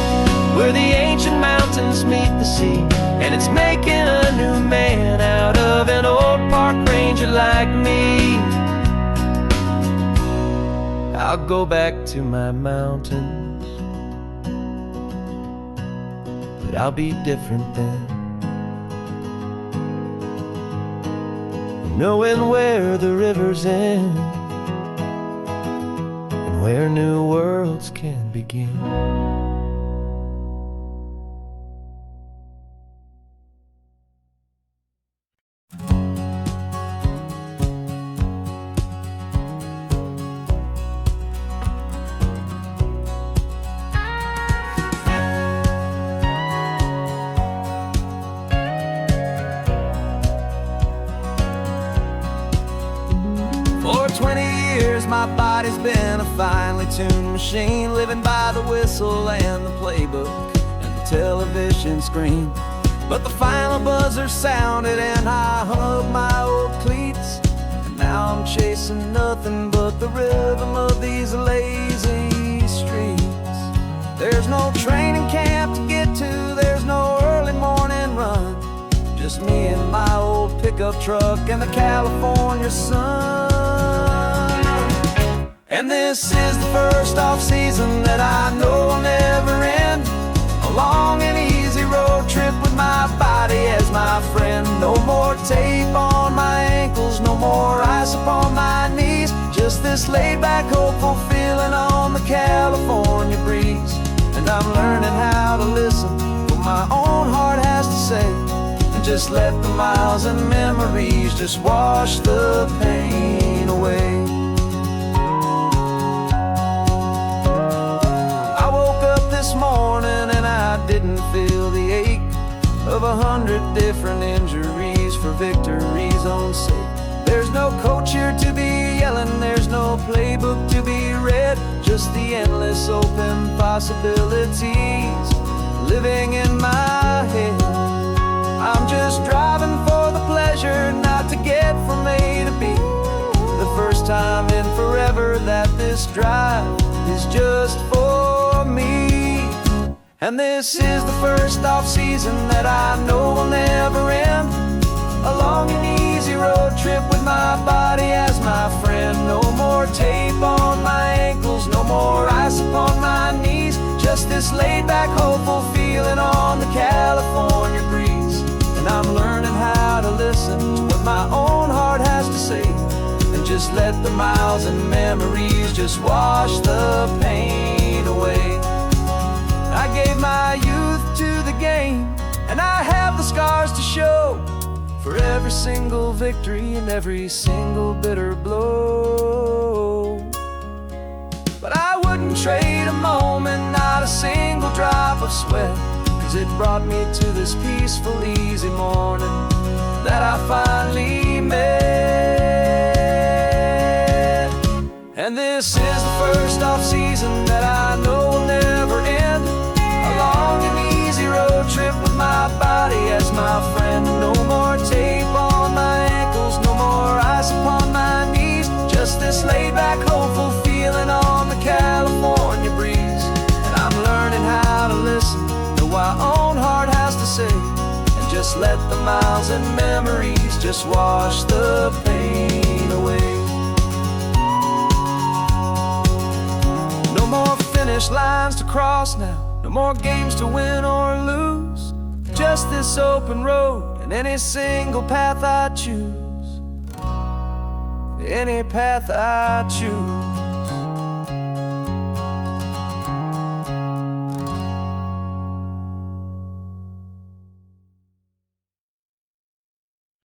where the ancient mountains meet the sea, and it's making a new man out of an old park ranger like me. I'll go back to my mountains, but I'll be different then, knowing where the rivers end and where new worlds can begin. For 20 years my body's been a finely tuned machine, living by the whistle and the playbook and the television screen. But the final buzzer sounded and I hung up my old cleats, and now I'm chasing nothing but the rhythm of these lazy streets. There's no training camp to get to, there's no early morning run, just me and my old pickup truck and the California sun. And this is the first off-season that I know will never end, a long and easy road trip with my body as my friend. No more tape on my ankles, no more ice upon my knees, just this laid-back, hopeful feeling on the California breeze. And I'm learning how to listen what my own heart has to say, and just let the miles and memories just wash the pain away. I woke up this morning and I didn't feel the ache of 100 different injuries for victory's own sake. There's no coach here to be yelling, there's no playbook to be read, just the endless open possibilities living in my head. I'm just driving for the pleasure, not to get from A to B. The first time in forever that this drive is just for me. And this is the first off-season that I know will never end, a long and easy road trip with my body as my friend. No more tape on my ankles, no more ice upon my knees, just this laid-back, hopeful feeling on the California breeze. And I'm learning how to listen to what my own heart has to say, and just let the miles and memories just wash the pain away. I gave my youth to the game, and I have the scars to show for every single victory and every single bitter blow. But I wouldn't trade a moment, not a single drop of sweat, 'cause it brought me to this peaceful, easy morning that I finally met. And this is the first off-season that I know will never end, a long and easy road trip with my body as my friend. No more tape miles and memories just wash the pain away. No more finish lines to cross now, no more games to win or lose. Just this open road and any single path I choose. Any path I choose.